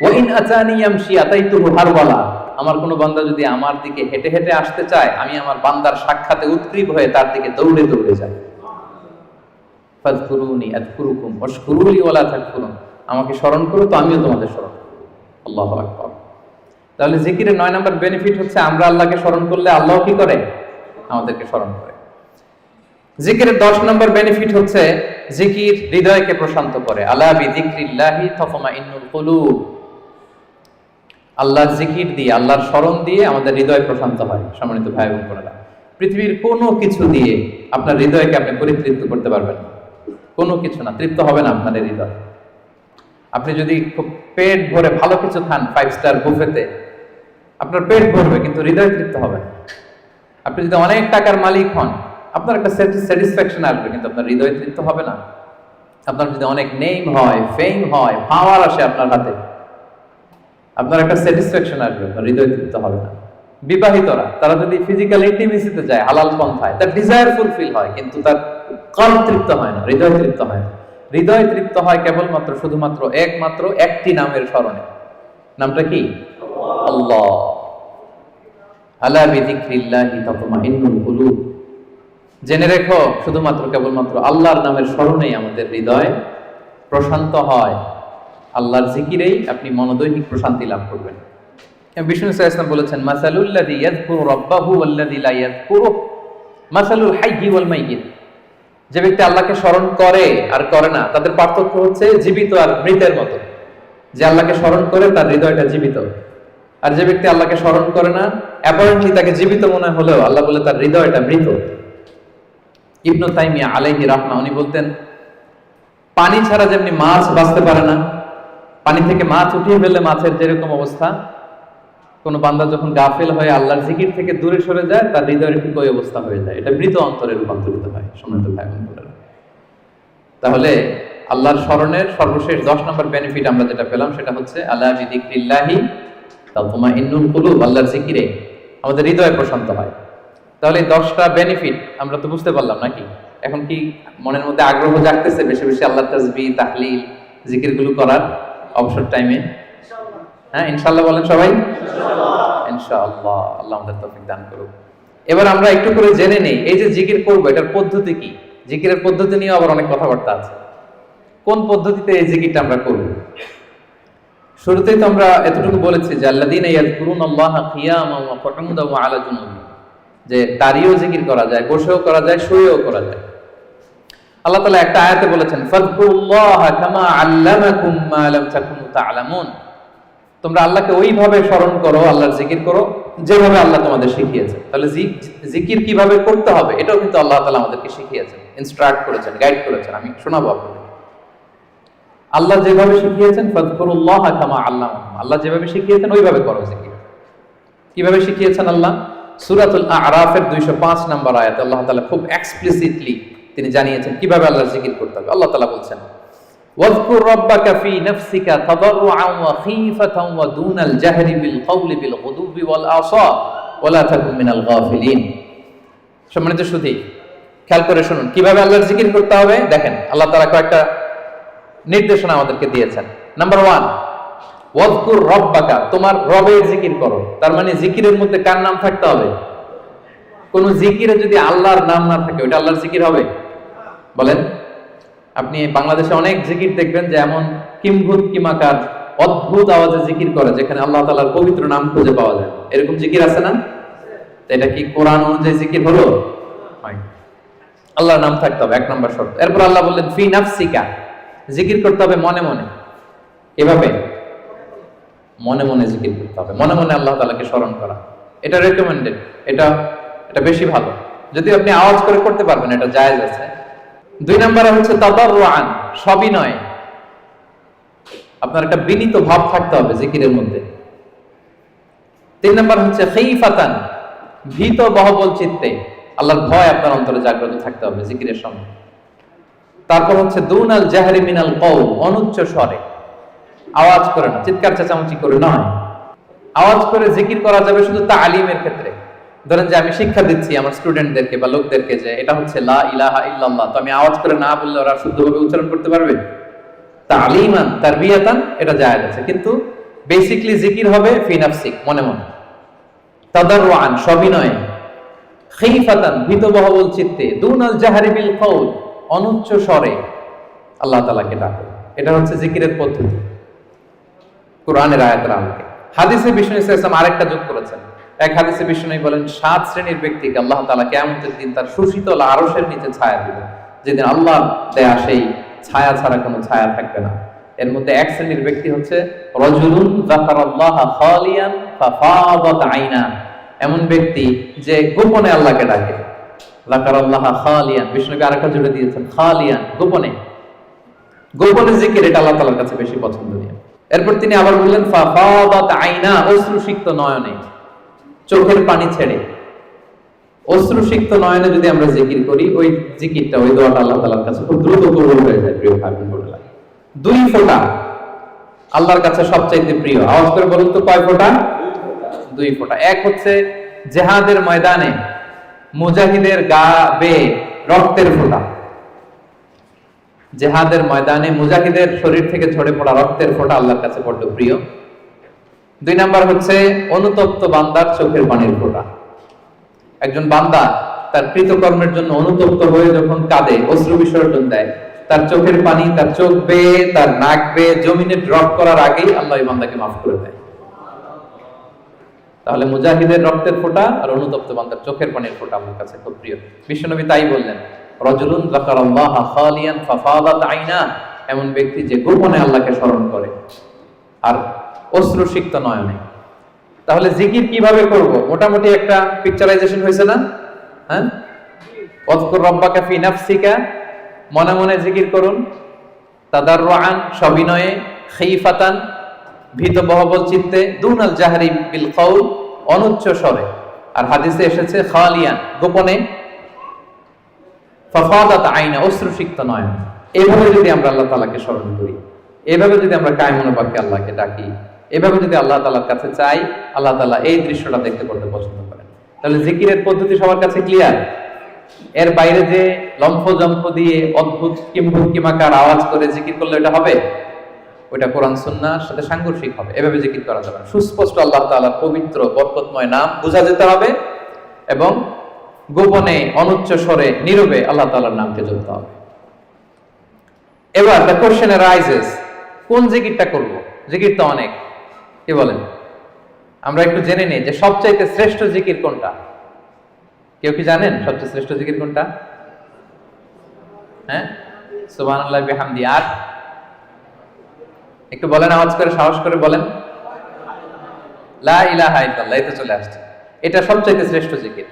S1: ওয়া ইন আতানি ইয়ামশি আতাইতুহু হারওয়ালা। আমার কোন বান্দা যদি আমার দিকে হেঁটে হেঁটে আসতে চায়, আমি আমার বান্দার সাক্ষাতে উৎগ্রীব হয়ে তার দিকে দৌড়ে দৌড়ে যাই। ফাযকুরুনি আযকুরুকুম ওয়াশকুরুলি ওয়ালা তাকফুরুন। আমাকে স্মরণ করো তো আমিও তোমাদের স্মরণ করব। আল্লাহু আকবার। তাহলে জিকিরের 9 নম্বর বেনিফিট হচ্ছে, আমরা আল্লাহকে স্মরণ করলে আল্লাহ কি করে? আমাদেরকে স্মরণ করে। জিকিরের 10 নম্বর বেনিফিট হচ্ছে, জিকির হৃদয়কে প্রশান্ত করে। আলা বিযিকরিল্লাহি তাতমাইন্নুল কুলুব। আল্লাহর জিকির দিয়ে, আল্লাহর স্মরণ দিয়ে আমাদের হৃদয় প্রশান্ত হয়। সম্মানিত ভাই এবং বোনেরা, পৃথিবীর কোনো কিছু দিয়ে আপনার হৃদয়কে আপনি পরিতৃপ্ত করতে পারবেন না। কোনো কিছু না, তৃপ্ত হবে না আপনার হৃদয়। আপনি যদি খুব পেট ভরে ভালো কিছু খান 5 স্টার বুফেতে, আপনার পেট ভরবে কিন্তু হৃদয় তৃপ্ত হবে না। আপনি যদি অনেক টাকার মালিক হন, আপনার একটা স্যাটিসফ্যাকশন আসবে, কিন্তু আপনার হৃদয় তৃপ্ত হবে না। আপনার যদি অনেক নেম হয়, ফেম হয়, পাওয়ার আসে আপনার হাতে, আপনার একটা স্যাটিসফ্যাকশন আসবে, আপনার হৃদয় তৃপ্ত হবে না। বিবাহিতরা, তারা যদি ফিজিক্যাল ইন্টিমেসিতে যায় হালাল পন্থায়, তার ডিজায়ার ফুলফিল হয়, কিন্তু তার কল্প তৃপ্ত হয় না, হৃদয় তৃপ্ত হয় না। হৃদয় তৃপ্ত হয় কেবলমাত্র, শুধুমাত্র, একমাত্র একটি নামের স্মরণে। নামটা কি? আল্লাহ। আলা বিযিকরিল্লাহি তাতমাইন্নুল কুলুব। জেনে রেখো, শুধুমাত্র কেবলমাত্র আল্লাহর নামের স্মরণেই আমাদের হৃদয় প্রশান্ত হয়। আল্লাহর জিকিরেই আপনি মনোদৈহিক প্রশান্তি লাভ করবেন। বিষ্ণু সাল্লাল্লাহু আলাইহি ওয়াসাল্লাম বলেছেন, মাসালুল্লাযী ইয়াযকুরু রাব্বাহু ওয়াল্লাযী লা ইয়াযকুরু মাসালুল হাইয়্যি ওয়াল মাইয়িত। যে ব্যক্তি আল্লাহকে স্মরণ করে আর করে না, তাদের পার্থক্য হচ্ছে জীবিত আর মৃতের মতো। যে আল্লাহকে স্মরণ করে তার হৃদয়টা জীবিত, আর যে ব্যক্তি আল্লাহকে স্মরণ করে না, অ্যাপারেন্টলি তাকে জীবিত মনে হলেও আল্লাহ বলে তার হৃদয়টা মৃত। ইবনু তাইমিয়া আলাইহি রাহমা, উনি বলতেন, পানি ছাড়া যেমনি মাছ বাঁচতে পারে না, পানি থেকে মাছ উঠিয়ে ফেললে মাছের যেরকম অবস্থা, কোন বান্দা যখন গাফেল হয়ে আল্লাহর জিকির থেকে দূরে সরে যায়, তার হৃদয়ের ঠিক ওই অবস্থা হয়ে যায়। এটা মৃত অন্তরে রূপান্তরিত হয়। সম্মানিত ভাই বোনেরা, তাহলে আল্লাহর স্মরণের সর্বশেষ 10 নম্বর বেনিফিট আমরা যেটা পেলাম, সেটা হচ্ছে আলা বিযিকরিল্লাহি তাতমাইন্নুল কুলুব। আল্লাহর জিকিরে আমাদের হৃদয় প্রশান্ত হয়। তাহলে এই 10টা বেনিফিট আমরা তো বুঝতে পারলাম নাকি? এখন কি মনের মধ্যে আগ্রহ জাগতেছে বেশি বেশি আল্লাহর তাসবিহ, তাহলিল, জিকিরগুলো করার অবসর টাইমে? হ্যাঁ, ইনশাআল্লাহ বলেন সবাই। ইনশাআল্লাহ, আল্লাহ আমাদের তৌফিক দান করুক। এবার আমরা একটু করে জেনে নেই, এই যে জিকির করব, এটার পদ্ধতি কি? জিকিরের পদ্ধতি নিয়ে আবার অনেক কথাবার্তা আছে। কোন পদ্ধতিতে এই জিকিরটা আমরা করব? শুরুতেই তো আমরা এতটুকু বলেছি যে আল্লাযীনা ইয়াযকুরুনাল্লাহা কিয়ামান ওয়া কুউদান ওয়া আলা জুনুবিহিম, যে দাঁড়িয়েও জিকির করা যায়, বসেও করা যায়, শুয়েও করা যায়। আল্লাহ তাআলা একটা আয়াতে বলেছেন ফাযকুরুল্লাহা কামা আল্লামাকুম মা লাম তাকুনু তা'লামুন, তোমরা আল্লাহকে ওইভাবে স্মরণ করো, আল্লাহর জিকির করো যেভাবে আল্লাহ তোমাদের শিখিয়েছেন। তাহলে জিকির কিভাবে করতে হবে এটাও কিন্তু আল্লাহ তাআলা আমাদেরকে শিখিয়েছেন, ইনস্ট্রাক্ট করেছেন, গাইড করেছেন। আমি শোনাবো আপনাদের। আল্লাহ যেভাবে শিখিয়েছেন ফাযকুরুল্লাহা কামা আল্লামাকুম, আল্লাহ যেভাবে শিখিয়েছেন ওইভাবে করো জিকির। কিভাবে শিখিয়েছেন আল্লাহ? সূরাতুল আ'রাফের 205 নম্বর আয়াতে আল্লাহ তাআলা খুব এক্সপ্লিসিটলি তিনি জানিয়েছেন কিভাবে আল্লাহর জিকির করতে হবে। আল্লাহ তাআলা বলছেন ওয়াযকুর রাব্বাকা ফি নাফসিকা তাদাররুআন ওয়া খীফাতান ওয়া দুনাল জাহরি বিল কওলি বিল গুদুবি ওয়াল আসাল ওয়া লা তাকুন মিনাল গাফিলিন। সম্মানিত সুধী, খেয়াল করে শুনুন কিভাবে আল্লাহর জিকির করতে হবে। দেখেন আল্লাহ তাআলা কয়েকটা নির্দেশনা আমাদেরকে দিয়েছেন। নাম্বার 1, ওয়াযকুর রাব্বাকা, তোমার রবের জিকির করো। তার মানে জিকিরের মধ্যে কার নাম থাকতে হবে? কোন জিকিরে যদি আল্লাহর নাম না থাকে ওটা আল্লাহর জিকির হবে? বলেন। আপনি বাংলাদেশে অনেক জিকির দেখবেন যে এমন কিম্ভূত কিমাকার অদ্ভুত আওয়াজে জিকির করে যেখানে আল্লাহ তাআলার পবিত্র নাম খুঁজে পাওয়া যায়। এরকম জিকির আছে না? এটা কি কোরআন অনুযায়ী জিকির হলো? আল্লাহর নাম থাকতে হবে, 1 নম্বর শর্ত। এরপর আল্লাহ বললেন ফি নাফসিকা, জিকির করতে হবে মনে মনে। এভাবে মনে মনে জিকির করতে হবে, মনে মনে আল্লাহ তাআলাকে স্মরণ করা। এটা রেকমেন্ডেড, এটা বেশি ভালো। যদি আপনি আওয়াজ করে করতে পারবেন এটা জায়েজ আছে। 2 নম্বরে হচ্ছে তাদাররুআন, সবিনয়। আপনার একটা বিনীত ভাব থাকতে হবে জিকিরের মধ্যে। 3 নম্বর হচ্ছে খীফাতান, ভীত বহবল চিত্তে, আল্লাহর ভয় আপনার অন্তরে জাগ্রত থাকতে হবে জিকিরের সময়। তারপর হচ্ছে দুনাল জাহরি মিনাল কওল, অনুচ্চ স্বরে, আওয়াজ করে না, চিৎকার চেঁচামেচি করে নয়। আওয়াজ করে জিকির করা যাবে শুধু তালিমের ক্ষেত্রে। ধরেন যে আমি শিক্ষা দিচ্ছি আমার স্টুডেন্টদেরকে বা লোকদেরকে যে এটা হচ্ছে লা ইলাহা ইল্লাল্লাহ, তো আমি আওয়াজ করে না বললে ওরা শুদ্ধভাবে উচ্চারণ করতে পারবে? তালিমান তারবিয়াতান এটা জায়েজ আছে, কিন্তু বেসিক্যালি জিকির হবে ফি নাফসিক, মনে মনে। তাদাররুআন, সবিনয়ে। খীফাতান, ভীত বহবল চিত্তে। দুনাল জাহরি বিল কওল, অনুচ্চ স্বরে আল্লাহ তাআলাকে ডাকো। এটা হচ্ছে জিকিরের পদ্ধতি কোরআনের আয়াতের আলোকে। হাদিসে বিষ্ণু ইসলাম আরেকটা যোগ করেছেন। এক হাদিসে বিষ্ণু বলেন 7 শ্রেণীর ব্যক্তিকে আল্লাহ তাআলা কিয়ামতের দিন তার সুশীতল আরশের নিচে ছায়া দিবেন, যেদিন আল্লাহ দেয়া সেই ছায়া ছাড়া কোনো ছায়া থাকবে না। এর মধ্যে 1 শ্রেণীর ব্যক্তি হচ্ছে রাজুলুন যাকারাল্লাহা খালিয়ান ফাফাদাত আইনা, এমন ব্যক্তি যে গোপনে আল্লাহকে ডাকে। যাকারাল্লাহা খালিয়ান, বিষ্ণুকে আরেকটা জুড়ে দিয়েছেন খালিয়ান, গোপনে। গোপনে জিকির এটা আল্লাহ তাআলার কাছে বেশি পছন্দনীয়। এরপর তিনি আবার বললেন ফাফাদাত আইনা, অশ্রুসিক্ত নয়নে, চোখের পানি ছেড়ে অশ্রুসিক্ত নয়নে যদি আমরা জিকির করি, ওই জিকিরটা, ওই দোয়াটা আল্লাহ তাআলার কাছে খুব দ্রুত কবুল হয়ে যায়। প্রিয় ভাই বোনেরা, 2 ফোঁটা আল্লাহর কাছে সবচাইতে প্রিয়। আওয়াজ করে বলুন তো কয় ফোঁটা? 2 ফোঁটা। এক হচ্ছে জিহাদের ময়দানে মুজাহিদের গা বেয়ে রক্তের ফোঁটা। জিহাদের ময়দানে মুজাহিদের শরীর থেকে ঝরে পড়া রক্তের ফোঁটা আল্লাহর কাছে বড় প্রিয়। 2 নাম্বার হচ্ছে অনুতপ্ত বান্দার চোখের পানির ফোঁটা। একজন বান্দা তার কৃতকর্মের জন্য অনুতপ্ত হয়ে যখন কাঁদে, অশ্রু বিসর্জন দেয়, তার চোখের পানি তার চোখ বেয়ে, তার নাক বেয়ে জমিনে ড্রপ করার আগেই আল্লাহ এই বান্দাকে মাফ করে দেয়। তাহলে মুজাহিদের রক্তের ফোঁটা আর অনুতপ্ত বান্দার চোখের পানির ফোঁটা আমার কাছে খুব প্রিয়। বিশ্বনবী তাই বললেন, রাজুলুন যাকারাল্লাহা খালিয়ান ফাফাদাত আইনা, এমন ব্যক্তি যে গোপনে আল্লাহকে স্মরণ করে আর অশ্রুসিক্ত নয়নে। তাহলে জিকির কিভাবে করব? মোটামুটি একটা পিকচারাইজেশন হয়েছে না? হ্যাঁ, ওয়াযকুর রাব্বাকা ফি নাফসিকা, মনে মনে জিকির করুন। তাদাররুআন, সবিনয়ে। খীফাতান, ভীত বহবল চিত্তে। দুনাল জাহরি বিল কওল, অনুচ্চ স্বরে। আর হাদিসে এসেছে খালিয়ান, গোপনে। ফাফাদাত আইনা, অশ্রুসিক্ত নয়ন। এভাবে যদি আমরা আল্লাহ তাআলাকে স্মরণ করি, এভাবে যদি আমরা কায়মনোবাক্যে আল্লাহকে ডাকি, এভাবে যদি আল্লাহ তাআলার কাছে চাই, আল্লাহ তাআলা এই দৃশ্যটা দেখতে করতে পছন্দ করেন। তাহলে জিকিরের পদ্ধতি সবার কাছে ক্লিয়ার? এর বাইরে যে লম্ফ জম্ফ দিয়ে অদ্ভুত কিম্ভূত কিমাকার আওয়াজ করে জিকির করলে এটা হবে? ওইটা কোরআন সুন্নাহর সাথে সাংঘর্ষিক হবে। এভাবে জিকির করা যাবে না। সুস্পষ্ট আল্লাহ তাআলার পবিত্র বরকতময় নাম বোঝা যেতে হবে এবং গোপনে অনুচ্চ স্বরে নীরবে আল্লাহ তাআলার নামকে জপতে হবে। এবার দ্য কোশ্চেন অ্যারাইজেস, কোন জিকিরটা করব? জিকির তো অনেক, কি বলেন? আমরা একটু জেনে নিই যে সবচাইতে শ্রেষ্ঠ জিকির কোনটা। কেউ কি জানেন সবচেয়ে শ্রেষ্ঠ জিকির কোনটা? হ্যাঁ, সুবহানাল্লাহি বিহামদি। আর একটু বলেন, আওয়াজ করে, সাহস করে বলেন। লা ইলাহা ইল্লাল্লাহ, এই তো চলে আসছে। এটা সবচাইতে শ্রেষ্ঠ জিকির।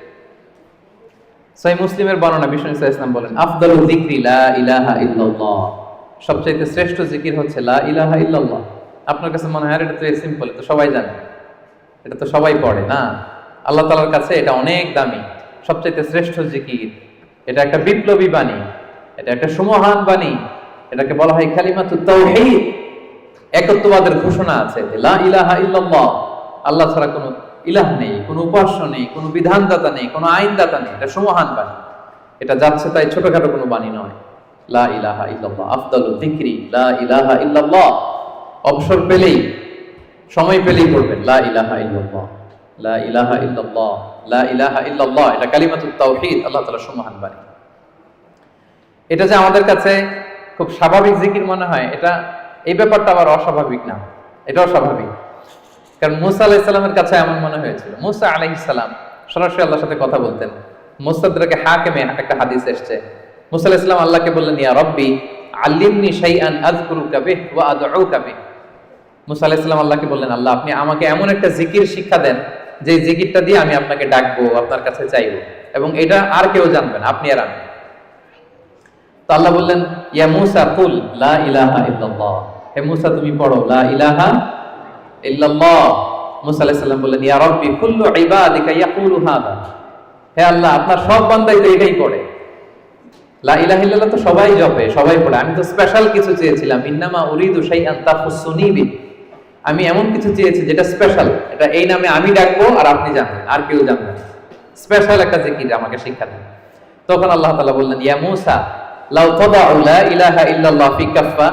S1: সহিহ মুসলিমের বর্ণনা, বিষ্ণু সাল্লাল্লাহু আলাইহি ওয়াসাল্লাম বলেন, আফদালু যিকরি লা ইলাহা ইল্লাল্লাহ। সবচাইতে শ্রেষ্ঠ জিকির হচ্ছে লা ইলাহা ইল্লাল্লাহ। আপনার কাছে মনে হয় এটা তো সিম্পল, এটা তো সবাই জানে, এটা তো সবাই পড়ে না। আল্লাহ তাআলার কাছে এটা অনেক দামি, সবচাইতে শ্রেষ্ঠ জিকির। এটা একটা বিপ্লবী বাণী, এটা একটা সুমহান বাণী। এটাকে বলা হয় কালিমাতুত তাওহীদ, একত্ববাদের ঘোষণা আছে। লা ইলাহা ইল্লাল্লাহ, আল্লাহ ছাড়া কোনো ইলাহ নেই, কোনো উপাস্য নেই, কোনো বিধানদাতা নেই, কোনো আইনদাতা নেই। এটা সুমহান বাণী, এটা যাচ্ছে তাই ছোটখাটো কোনো বাণী নয়। লা ইলাহা ইল্লাল্লাহ আফদালু যিকরি লা ইলাহা ইল্লাল্লাহ। অবসর পেলেই, সময় পেলেই পড়বেন লা ইলাহা ইল্লাল্লাহ, লা ইলাহা ইল্লাল্লাহ, লা ইলাহা ইল্লাল্লাহ। এটা কালিমাতুত তাওহীদ, আল্লাহ তাআলার সুমহান বাণী। এটা যে আমাদের কাছে খুব স্বাভাবিক জিকির মনে হয়, এটা এই ব্যাপারটা আবার অস্বাভাবিক না, এটাও স্বাভাবিক। কারণ মুসা আলাইহিস সালামের কাছে এমন মনে হয়েছিল। মুসা আলাইহিস সালাম সরাসরি আল্লাহর সাথে কথা বলতেন। মুস্তাদরাকে হাকিমে একটা হাদিস এসেছে, মুসা আলাইহিস সালাম আল্লাহকে বললেন, ইয়া রাব্বি আল্লিমনি শাইআন আযকুরুকা বিহি ওয়া আদউকা বিহি। মুসা আলাইহিস সালাম আল্লাহকে বললেন, আল্লাহ আপনি আমাকে এমন একটা জিকির শিক্ষা দেন যে জিকিরটা দিয়ে আমি আপনাকে ডাকবো, আপনার কাছে চাইবো, এবং এটা আর কেউ জানবে না, আপনি আর আমি। তো আল্লাহ বললেন, ইয়া মুসা কুল লা ইলাহা ইল্লাল্লাহ। হে মুসা তুমি পড়ো লা ইলাহা ইল্লাল্লাহ। মুসা আলাইহিস সালাম বললেন, ইয়া রাব্বি কুল্লু ইবাদিকা ইয়াকুলু হাদা। হে আল্লাহ আপনার সব বান্দাই তো এটাই পড়ে, লা ইলাহা ইল্লাল্লাহ তো সবাই জপে, সবাই পড়ে। আমি তো স্পেশাল কিছু চেয়েছিলাম, ইন্নামা উরিদু শাইআন তাফুসুনি বি। আমি এমন কিছু চেয়েছি যেটা স্পেশাল, এটা এই নামে আমি ডাকবো আর আপনি জানবেন, আর কেউ জানবে না। স্পেশাল একটা জিকির আমাকে শিক্ষা দেন। তখন আল্লাহ তাআলা বললেন, ইয়া মুসা লাউ তাদাউ লা ইলাহা ইল্লাল্লাহ ফি কাফফা।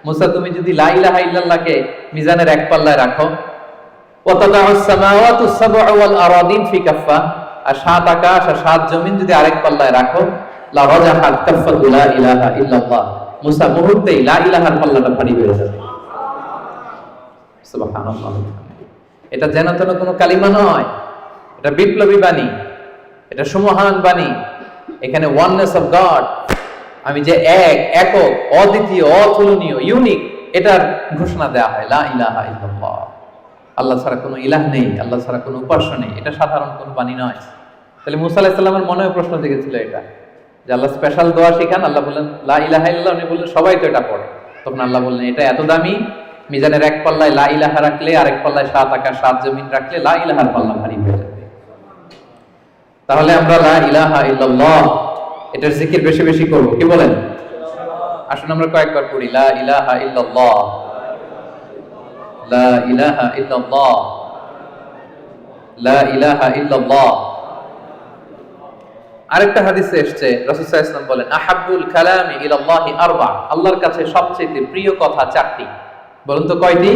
S1: মুসা তুমি যদি লা ইলাহা ইল্লাল্লাহকে মিজানের এক পাল্লায় রাখো, ওয়া তাদাউস সামাওয়াতুস সাবউ ওয়াল আরাদিন ফি কাফফা, আর সাত আকাশ আর সাত জমিন যদি আরেক পাল্লায় রাখো, লা রাজাহাত কাফফাতু লা ইলাহা ইল্লাল্লাহ। মুসা মুহূর্তেই লা ইলাহার পাল্লাটা ভারী হয়ে যাবে। সুবহানাল্লাহ। এটা যেন তেন কোনো কালিমা নয়, এটা বিপ্লবী বাণী, এটা সুমহান বাণী। এখানে ওয়াননেস অফ গড, আমি যে এক, একক, অদ্বিতীয়, অতুলনীয়, ইউনিক, এটার ঘোষণা দেওয়া হয় লা ইলাহা ইল্লাল্লাহ। আল্লাহ ছাড়া কোনো ইলাহ নেই, আল্লাহ ছাড়া কোনো উপাস্য নেই। এটা সাধারণ কোনো বাণী নয়। তাহলে মুসা আলাইহিস সালামের মনেও প্রশ্ন জেগেছিল এটা, যে আল্লাহ স্পেশাল দোয়া শিখান। আল্লাহ বললেন লা ইলাহা ইল্লাল্লাহ, উনি বললেন সবাই তো এটা পড়ে। তখন আল্লাহ বললেন এটা এত দামি, মিজানের এক পাল্লায় লা ইলাহা রাখলে, আরেক পাল্লায় সাত আকাশ সাত জমিন রাখলে লা ইলাহার পাল্লা ভারী হয়ে যাবে। তাহলে আমরা লা ইলাহা ইল্লাল্লাহ এটার জিকির বেশি বেশি করব, কি বলেন? আসুন আমরা কয়েকবার পড়ি লা ইলাহা ইল্লাল্লাহ, লা ইলাহা ইল্লাল্লাহ, লা ইলাহা ইল্লাল্লাহ। আরেকটা হাদিসে এসেছে, রাসূল সাল্লাল্লাহু আলাইহি ওয়াসাল্লাম বলেন, আহাব্বুল কালামি ইলাল্লাহি আরবা। আল্লাহর কাছে সবচেয়ে প্রিয় কথা চারটি। বলুন তো কয়টি?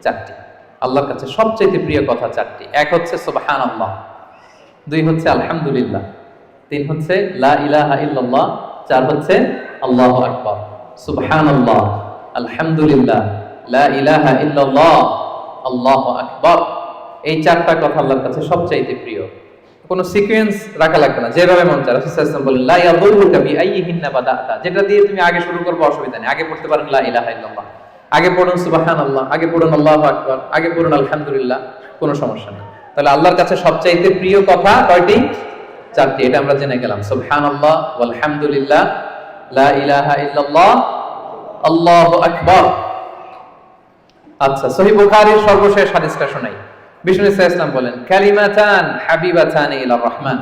S1: চারটি। আল্লাহর কাছে সবচেয়ে প্রিয় কথা চারটি। এক হচ্ছে সুবহানাল্লাহ, দুই হচ্ছে আলহামদুলিল্লাহ, তিন হচ্ছে লা ইলাহা ইল্লাল্লাহ, চার হচ্ছে আল্লাহু আকবার। সুবহানাল্লাহ, আলহামদুলিল্লাহ, লা ইলাহা ইল্লাল্লাহ, আল্লাহু আকবার। এই চারটা কথা আল্লাহর কাছে সবচাইতে প্রিয়। কোনো সিকোয়েন্স রাখা লাগবে না, যেভাবে মন চায়। রাসূল সাল্লাল্লাহু আলাইহি ওয়াসাল্লাম বলেন, লা ইয়াদুররুকা বিআইয়িহিন্না বাদাতা। যেটা দিয়ে তুমি আগে শুরু করবে অসুবিধা নেই। আগে পড়তে পারেন লা ইলাহা ইল্লাল্লাহ, আগে পড়ুন সুবহানাল্লাহ, আগে পড়ুন আল্লাহু আকবার, আগে পড়ুন আলহামদুলিল্লাহ, কোনো সমস্যা নেই। তাহলে আল্লাহর কাছে সবচাইতে প্রিয় কথা কয়টি? চারটি। এটা আমরা জেনে গেলাম, সুবহানাল্লাহ, আলহামদুলিল্লাহ, লা ইলাহা ইল্লাল্লাহ, আল্লাহু আকবার। আচ্ছা, সহিহ বুখারীর সর্বশেষ হাদিসটা শোনাই। বিষ্ণু সাল্লাল্লাহু আলাইহি ওয়াসাল্লাম বলেন, কালিমাতান হাবিবাতান ইলার রহমান।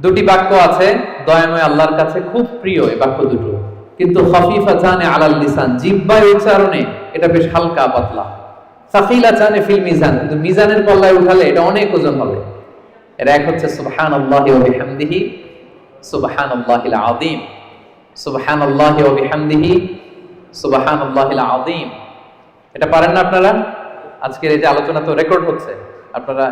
S1: দুটি বাক্য আছে দয়াময় আল্লাহর কাছে খুব প্রিয়, এই বাক্য দুটো, কিন্তু খাফিফাতান আলাল লিসান, জিহ্বায় উচ্চারণে এটা বেশ হালকা পাতলা। সাকিলাতান ফিল মিজান, কিন্তু মিজানের পাল্লায় উঠালে এটা অনেক ওজন হবে। এর এক হচ্ছে সুবহানাল্লাহি ওয়া বিহামদিহি, সুবহানাল্লাহিল আযীম, সুবহানাল্লাহি ওয়া বিহামদিহি, সুবহানাল্লাহিল আযীম। এটা পারেন না আপনারা? আজকের এই যে আলোচনা তো রেকর্ড হচ্ছে, আপনারা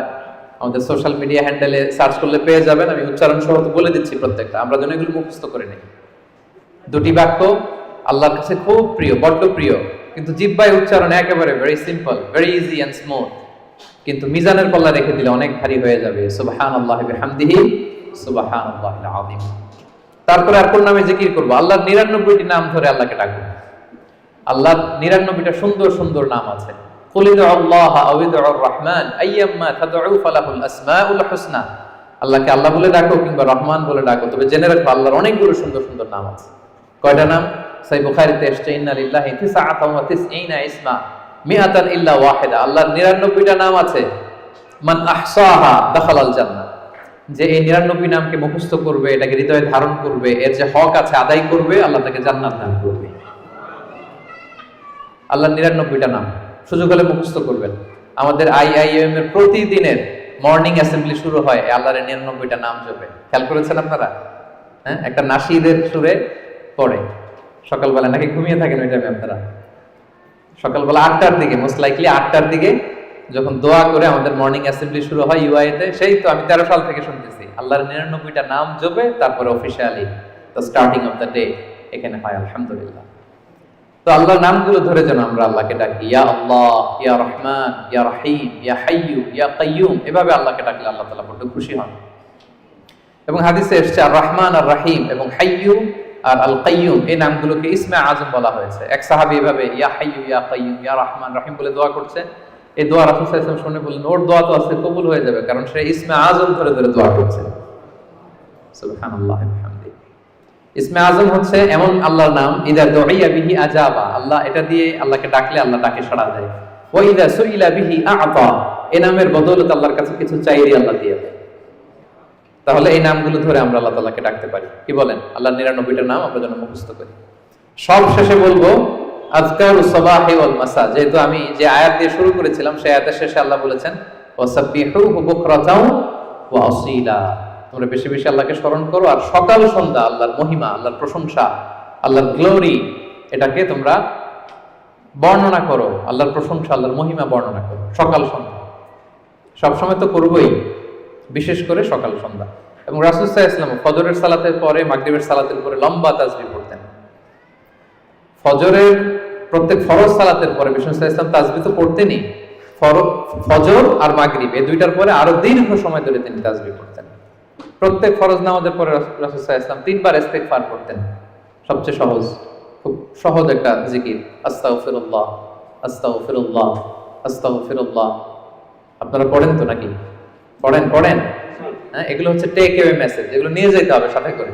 S1: আমাদের সোশ্যাল মিডিয়া হ্যান্ডেলে সার্চ করলে পেয়ে যাবেন। আমি উচ্চারণ সহ বলে দিচ্ছি প্রত্যেকটা, আমরা যেন এগুলো মুখস্থ করে নিই। দুটি বাক্য আল্লাহর কাছে খুব প্রিয়, বড্ড প্রিয়। কিন্তু জিহ্বায় উচ্চারণ একেবারে very simple, very easy and smooth, কিন্তু মিজানের পাল্লা রেখে দিলে অনেক ভারী হয়ে যাবে। সুবহানাল্লাহি বিহামদিহি সুবহানাল্লাহিল আযীম। তারপরে আর কোন নামে জিকির করব? আল্লাহর 99টি নাম ধরে আল্লাহকে ডাকবো। আল্লাহর 99টা সুন্দর সুন্দর নাম আছে। কুল ইদউল্লাহ আও ইদউর রহমান আইয়াম্মা তাদউ ফালাহুল আসমাউল হুসনা। আল্লাহকে আল্লাহ বলে ডাকো কিংবা রহমান বলে ডাকো, তবে জেনে রাখো আল্লাহর অনেকগুলো সুন্দর সুন্দর নাম আছে। কয়টা নাম? সহিহ বুখারীতে এসেছে ইন্না লিল্লাহি 99 ইসমা মিআতান ইল্লা ওয়াহিদা। আল্লাহর 99টা নাম আছে। মান আহসাহা দাখালাল জান্নাহ। যে এই 99 নামকে মুখস্থ করবে, এটাকে হৃদয়ে ধারণ করবে, এর যে হক আছে আদায় করবে, আল্লাহ তাকে জান্নাত দান করবে। আল্লাহর 99টা নাম সুযোগ হলে মুখস্থ করবেন। আমাদের আইআইএম এর প্রতিদিনের মর্নিং অ্যাসেম্বলি শুরু হয় আল্লাহর 99টা নাম জপে। খেয়াল করেছেন আপনারা? হ্যাঁ, একটা নাশিদের সুরে পড়ে সকালবেলা, নাকি ঘুমিয়ে থাকেন ওই টাইমে আপনারা? সকালবেলা 8টার দিকে, মোস্ট লাইকলি 8টার দিকে যখন দোয়া করে আমাদের মর্নিং অ্যাসেম্বলি শুরু হয় ইউআইতে, সেই তো আমি 13 সাল থেকে শুনতেছি আল্লাহর 99টা নাম জপে তারপরে officially the starting of the day এখানে হয়। আলহামদুলিল্লাহ। তো আল্লাহর নামগুলো ধরে যেন আমরা আল্লাহকে ডাকি। ইয়া আল্লাহ, ইয়া রহমান, ইয়া রহিম, ইয়া হাইয়্যু, ইয়া কাইয়্যুম। এভাবে আল্লাহকে ডাকলে আল্লাহ তাআলা বড় খুশি হন। এবং হাদিসে এসেছে আর রহমান আর রহিম এবং হাইয়্যু আর আল কাইয়্যুম, এই নামগুলোকে ইসমে আজম বলা হয়েছে। এক সাহাবী এভাবে ইয়া হাইয়্যু, ইয়া কাইয়্যুম, ইয়া রহমান, রহিম বলে দোয়া করছে। এই দোয়া রাসূল সাল্লাল্লাহু আলাইহি ওয়াসাল্লাম শুনে বললেন, ওর দোয়া তো আছে, কবুল হয়ে যাবে, কারণ সে ইসমে আজম ধরে ধরে দোয়া করছে। সুবহানাল্লাহ ওয়া বিহামদিহি। ইসমে আজম হচ্ছে এমন আল্লাহর নাম, ইদা দুইয়া বিহি আজাবা, আল্লাহ এটা দিয়ে আল্লাহকে ডাকলে আল্লাহ ডাকে সাড়া দেয়। ওয়া ইদা সুইলা বিহি আ'তা, এই নামের বদৌলতে আল্লাহর কাছে কিছু চাইলে আল্লাহ দিয়ে দেয়। তাহলে এই নামগুলো ধরে আমরা আল্লাহ তাআলাকে ডাকতে পারি। কি বলেন? আল্লাহর 99টা নাম আমরা যেন মুখস্থ করি। সব শেষে বলবো আযকারুস সাবাহি ওয়াল মাসা। যেহেতু আমি যে আয়াত দিয়ে শুরু করেছিলাম, সেই আয়াতের শেষে আল্লাহ বলেছেন ওয়াসাব্বিহুহু বুকরাতাও ওয়া আসীলা। তোমরা বেশি বেশি আল্লাহকে স্মরণ করো আর সকাল সন্ধ্যা আল্লাহর মহিমা, আল্লাহর প্রশংসা, আল্লাহর গ্লোরি, এটাকে তোমরা বর্ণনা করো। আল্লাহর প্রশংসা, আল্লাহর মহিমা বর্ণনা করো সকাল সন্ধ্যা। সবসময় তো করবোই, বিশেষ করে সকাল সন্ধ্যা। এবং রাসূল সাল্লাল্লাহু আলাইহি ওয়াসাল্লাম ফজরের সালাতের পরে, মাগরিবের সালাতের পরে লম্বা তাসবিহ পড়তেন। ফজরের প্রত্যেক ফরজ সালাতের পরে বিষ্ণু সাল্লাল্লাহু আলাইহি ওয়াসাল্লাম তাসবিহ তো পড়তেনই। ফজর আর মাগরিব এই দুইটার পরে আরো দীর্ঘ সময় ধরে তিনি তাসবিহ পড়তেন। প্রত্যেক ফরজ নামাজের পরে রাসূল সাল্লাল্লাহু আলাইহি ওয়াসাল্লাম 3 বার ইস্তিগফার করতেন। সবচেয়ে সহজ, খুব সহজ একটা জিকির, আস্তাগফিরুল্লাহ আস্তাগফিরুল্লাহ আস্তাগফিরুল্লাহ। আপনারা পড়েন তো নাকি? পড়েন। হ্যাঁ, এগুলো হচ্ছে টেক অ্যাওয়ে মেসেজ, এগুলো নিয়ে যেতে হবে সাথে করে।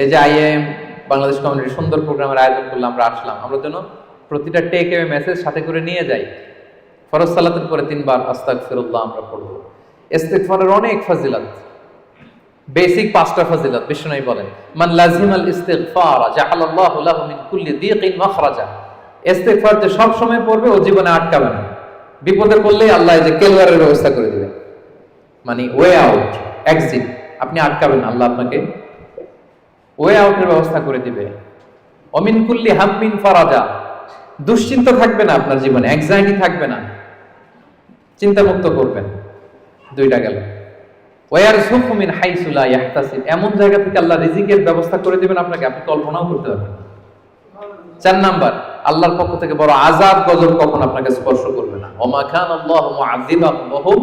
S1: এই যে আইএম বাংলাদেশ কমিউনিটি সুন্দর প্রোগ্রামের আয়োজন করলাম, আমরা আসলাম, আমরা যেন প্রতিটা টেক অ্যাওয়ে মেসেজ সাথে করে নিয়ে যাই। ফরজ সালাতের পরে 3 বার আস্তাগফিরুল্লাহ আমরা পড়ব। ইস্তিগফারের অনেক ফজিলত, বেসিক 5টা ফজিলত বিষ্ণুই বলেন, মান লাজিমাল ইস্তিগফার জাআলাল্লাহু লাহু মিন কুল্লি দীকিন মাখরাজা। ইস্তিগফার যে সব সময় পড়বে ও জীবনে আটকাবে না। বিপদে পড়লেই আল্লাহ এই যে কেলওয়ারের ব্যবস্থা করে দিবেন, মানে ওয়ে আউট, এক্সিট। আপনি আটকাবেন না, আল্লাহ আপনাকে ওয়ে আউটের ব্যবস্থা করে দিবে। অমিন কুল্লি হাম্মিন ফারাজা, দুশ্চিন্তা থাকবে না আপনার জীবনে, অ্যাংজাইটি থাকবে না, চিন্তা মুক্ত করবেন। 2টা গেল। ওয়ারযুকহু মিন হাইসু লা ইয়াহতাসিব, এমন জায়গা থেকে আল্লাহ রিজিকের ব্যবস্থা করে দিবেন আপনাকে, আপনি কল্পনাও করতে পারবেন না। 4 নাম্বার, আল্লাহর পক্ষ থেকে বড় আযাব গজব কখন আপনাকে স্পর্শ করবে না। ওমা কানাল্লাহু মুআযিবাহুম ওয়া হুম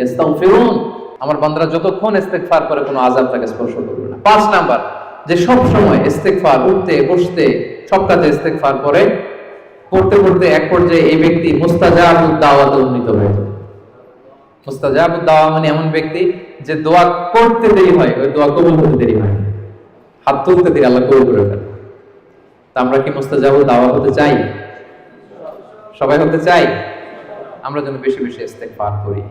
S1: ইস্তাগফিরুন, আমার বান্দারা যতক্ষণ ইস্তিগফার করে কোনো আযাব তাকে স্পর্শ করবে না। 5 নাম্বার, যে সব সময় ইস্তিগফার, উঠতে বসতে সব কাজে ইস্তিগফার করে, পড়তে পড়তে এক পর্যায়ে এই ব্যক্তি মুস্তাজাবুদ দাওয়াতে উন্নীত হয়ে যায়। মুস্তাজাবুদ দাওয়া মানে এমন ব্যক্তি যে দোয়া করতে দেরি হয়, ওই দোয়া কবুল হতে দেরি হয়, হাত তুলতে দেরি আল্লাহ কবুল করে ফেলে। তা আমরা কি মুস্তাজাবুদ দাওয়া হতে চাই? সবাই হতে চাই? আমরা যেন বেশি বেশি ইস্তিগফার করি।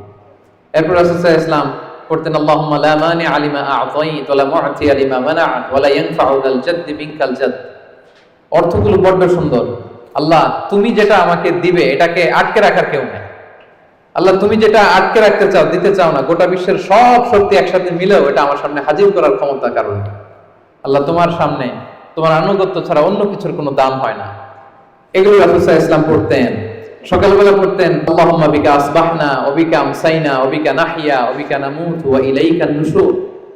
S1: এরপর রাসূল সাল্লাল্লাহু আলাইহি ওয়াসাল্লাম পড়তেন আল্লাহুম্মা লা মানিআ লিমা আ'তাইতা ওয়া লা মু'তিয়া লিমা মানা'ত ওয়া লা ইয়ানফা'ু যাল জাদ্দি মিনকাল জাদ। অর্থগুলো বড় সুন্দর। আল্লাহ তুমি যেটা আমাকে দিবে এটাকে আটকে রাখার কেউ নেই। আল্লাহ তুমি যেটা আটকে রাখতে চাও, দিতে চাও না, গোটা বিশ্বের সব শক্তি একসাথে মিলেও এটা আমার সামনে হাজির করার ক্ষমতা কারণ নেই। আল্লাহ তোমার সামনে তোমার আনুগত্য ছাড়া অন্য কিছুর কোনো দাম হয় না। এগুলো রাসূল সাল্লাল্লাহু আলাইহি ওয়াসাল্লাম পড়তেন। সকালবেলা পড়তেন আল্লাহুম্মা বিকা আসবাহনা ওয়া বিকা আমসাইনা ওয়া বিকা নাহইয়া ওয়া বিকা নামুতু ওয়া ইলাইকান নুশুর।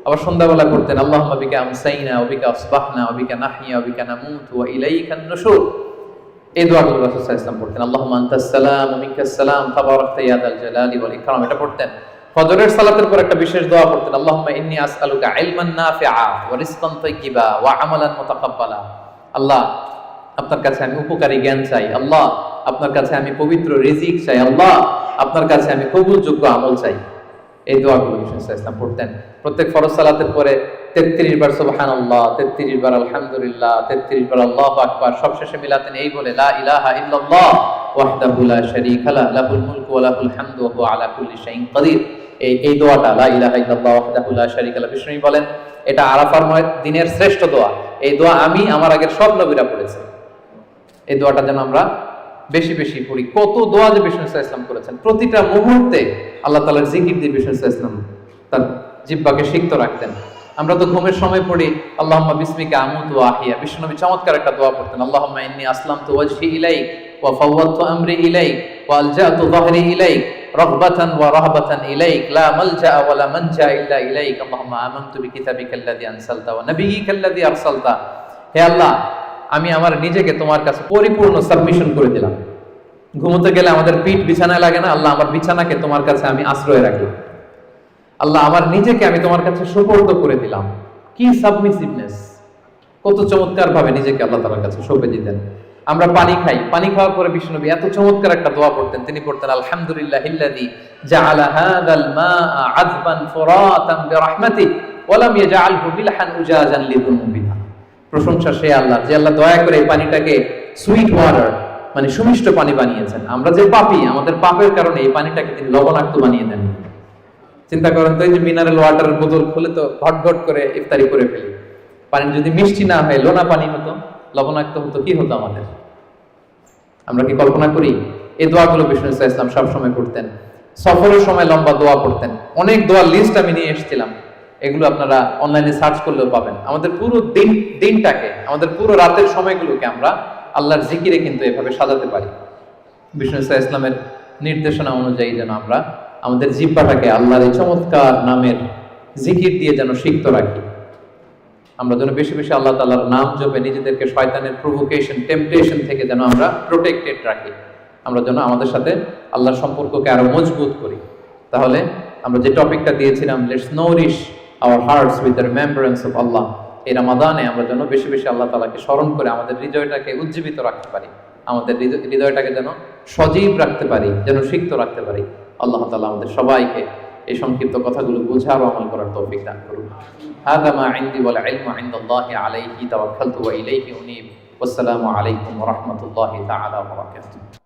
S1: আবার সন্ধ্যাবেলা পড়তেন আল্লাহুম্মা বিকা আমসাইনা ওয়া বিকা আসবাহনা ওয়া বিকা নাহইয়া ওয়া বিকা নামুতু ওয়া ইলাইকান নুশুর। এই দোয়াগুলো রাসূল সাল্লাল্লাহু আলাইহি ওয়াসাল্লাম পড়তেন। আল্লাহুম্মা আনতাস সালাম ওয়া মিনকাস সালাম তাবারাকতা ইয়া যাল জালালি ওয়াল ইকরাম, এটা পড়তেন। ফজরের সালাতের পর একটা বিশেষ দোয়া পড়তেন, আল্লাহুম্মা ইন্নী আসআলুকা ইলমান নাফিআ ওয়া রিজকান তাইয়্যিবা ওয়া আমালান মুতাকাব্বালা। আল্লাহ, আপনার কাছে আমি উপকারী জ্ঞান চাই। আল্লাহ, আপনার কাছে আমি পবিত্র রিজিক চাই। আল্লাহ, আপনার কাছে আমি কবুলযোগ্য আমল চাই। এই দোয়াগুলো রাসূল সাল্লাল্লাহু আলাইহি ওয়াসাল্লাম পড়তেন। প্রত্যেক ফরজ সালাতের পরে 33 বার সুবহানাল্লাহ, 33 বার আলহামদুলিল্লাহ, 33 বার আল্লাহু আকবার, সবশেষে মিলাতেন এই বলে লা ইলাহা ইল্লাল্লাহ ওয়াহদাহু লা শারীকা লাহু লাহুল মুলকু ওয়া লাহুল হামদু ওয়া হুয়া আলা কুল্লি শাইইন কাদির। এই দোয়াটা লা ইলাহা ইল্লাল্লাহ ওয়াহদাহু লা শারীকা লাহু, বিষ্ণু বলেন এটা আরাফার দিনের শ্রেষ্ঠ দোয়া। এই দোয়া আমি আমার আগের সব নবীরা পড়েছে। এই দোয়াটা যেন আমরা বেশি বেশি পড়ি। কত দোয়া যে বিষ্ণু সাল্লাল্লাহু আলাইহি ওয়াসাল্লাম করেছেন, প্রতিটা মুহূর্তে আল্লাহ তাআলার জিকির দিয়ে বিষ্ণু সাল্লাল্লাহু আলাইহি ওয়াসাল্লাম তার জিহ্বাকে সিক্ত রাখতেন। আমরা তো ঘুমের সময় পড়ি আল্লাহুম্মা বিসমিকা আমুতু ওয়া আহইয়া, বিষ্ণুনবী চমৎকার একটা দোয়া পড়তেন, আল্লাহুম্মা ইন্নী আসলামতু ওয়াজহি ইলাইক ওয়া ফাওয়াদতু আমরি ইলাইক ওয়া আলজাতু যাহরি ইলাইক রাগবাতান ওয়া রাহবাতান ইলাইক লা মালজা ওয়া লা মানজা ইল্লা ইলাইক, আল্লাহুম্মা আমানতু বিকিতাবিকাল্লাযী আনসালতা ওয়া নাবিয়্যিকাল্লাযী আরসালতা। হে আল্লাহ, আমি আমার নিজেকে তোমার কাছে পরিপূর্ণ সাবমিশন করে দিলাম। ঘুমোতে গেলে আমাদের পিঠ বিছানায় লাগে না, আল্লাহ আমার বিছানাকে তোমার কাছে আমি আশ্রয় রাখলাম। আল্লাহ, আমার নিজেকে আমি তোমার কাছে সুপর্দ করে দিলাম। কি সাবমিসিভনেস, কত চমৎকার ভাবে নিজেকে আল্লাহ তাআলার কাছে সঁপে দিতেন। আমরা পানি খাই, পানি খাওয়ার পরে বিষ্ণুনবী এত চমৎকার একটা দোয়া পড়তেন, তিনি পড়তেন আলহামদুলিল্লাহিল্লাযী জাআলা হাযাল মাআ আযবান ফুরাতান বিরাহমাতিহি ওয়া লাম ইয়াজআলহু মিলহান উজাজান লিযুনুবিনা। প্রশংসা সে আল্লাহ, যে আল্লাহ দয়া করে এই পানিটাকে সুইট ওয়াটার মানে সুমিষ্ট পানি বানিয়েছেন। আমরা যে পাপী, আমাদের পাপের কারণে এই পানিটাকে তিনি লবণাক্ত বানিয়ে দেন। চিন্তা করেন তো, এই যে মিনারেল ওয়াটারের বোতল খুলে তো ঘট ঘট করে ইফতারি করে ফেলি, পানি যদি মিষ্টি না হয়, লোনা পানি হতো, লবণাক্ত হতো, কি হতো আমাদের? আমরা কি কল্পনা করি? এই দোয়াগুলো বিষ্ণু সাল্লাল্লাহু আলাইহি ওয়াসাল্লাম সবসময় করতেন। সফরের সময় লম্বা দোয়া পড়তেন। অনেক দোয়ার লিস্ট আমি নিয়ে এসেছিলাম, এগুলো আপনারা অনলাইনে সার্চ করলেও পাবেন। আমাদের পুরো দিনটাকে, আমাদের পুরো রাতের সময়গুলোকে আমরা আল্লাহর জিকিরে কিন্তু এভাবে সাজাতে পারি। বিষ্ণু সাল্লাল্লাহু আলাইহি ওয়াসাল্লামের নির্দেশনা অনুযায়ী যেন আমরা আমাদের জিহ্বাটাকে আল্লাহর এই চমৎকার নামের জিকির দিয়ে যেন সিক্ত রাখি। আমরা যেন বেশি বেশি আল্লাহ তাআলার নাম জপে নিজেদেরকে শয়তানের প্রভোকেশন, টেম্পটেশন থেকে যেন আমরা প্রোটেক্টেড রাখি। আমরা যেন আমাদের সাথে আল্লাহর সম্পর্ককে আরো মজবুত করি। তাহলে আমরা যে টপিকটা দিয়েছিলাম, let's nourish our hearts with the remembrance of Allah, এই রমাদানে আমরা যেন বেশি বেশি আল্লাহ তাআলাকে স্মরণ করে আমাদের হৃদয়টাকে উজ্জীবিত রাখতে পারি, আমাদের হৃদয়টাকে যেন সজীব রাখতে পারি, যেন সিক্ত রাখতে পারি। আল্লাহ তাআলা আমাদের সবাইকে এই সংক্ষিপ্ত কথাগুলো বোঝার ও আমল করার তৌফিক দান করুন। হাযা মা ইনদি ওয়াল ইলমু ইনদাল্লাহি আলাইহি তাওয়াক্কালতু ওয়া ইলাইহি উনীব। ওয়াসসালামু আলাইকুম ওয়া রাহমাতুল্লাহি তাআলা ওয়া বারাকাতুহু।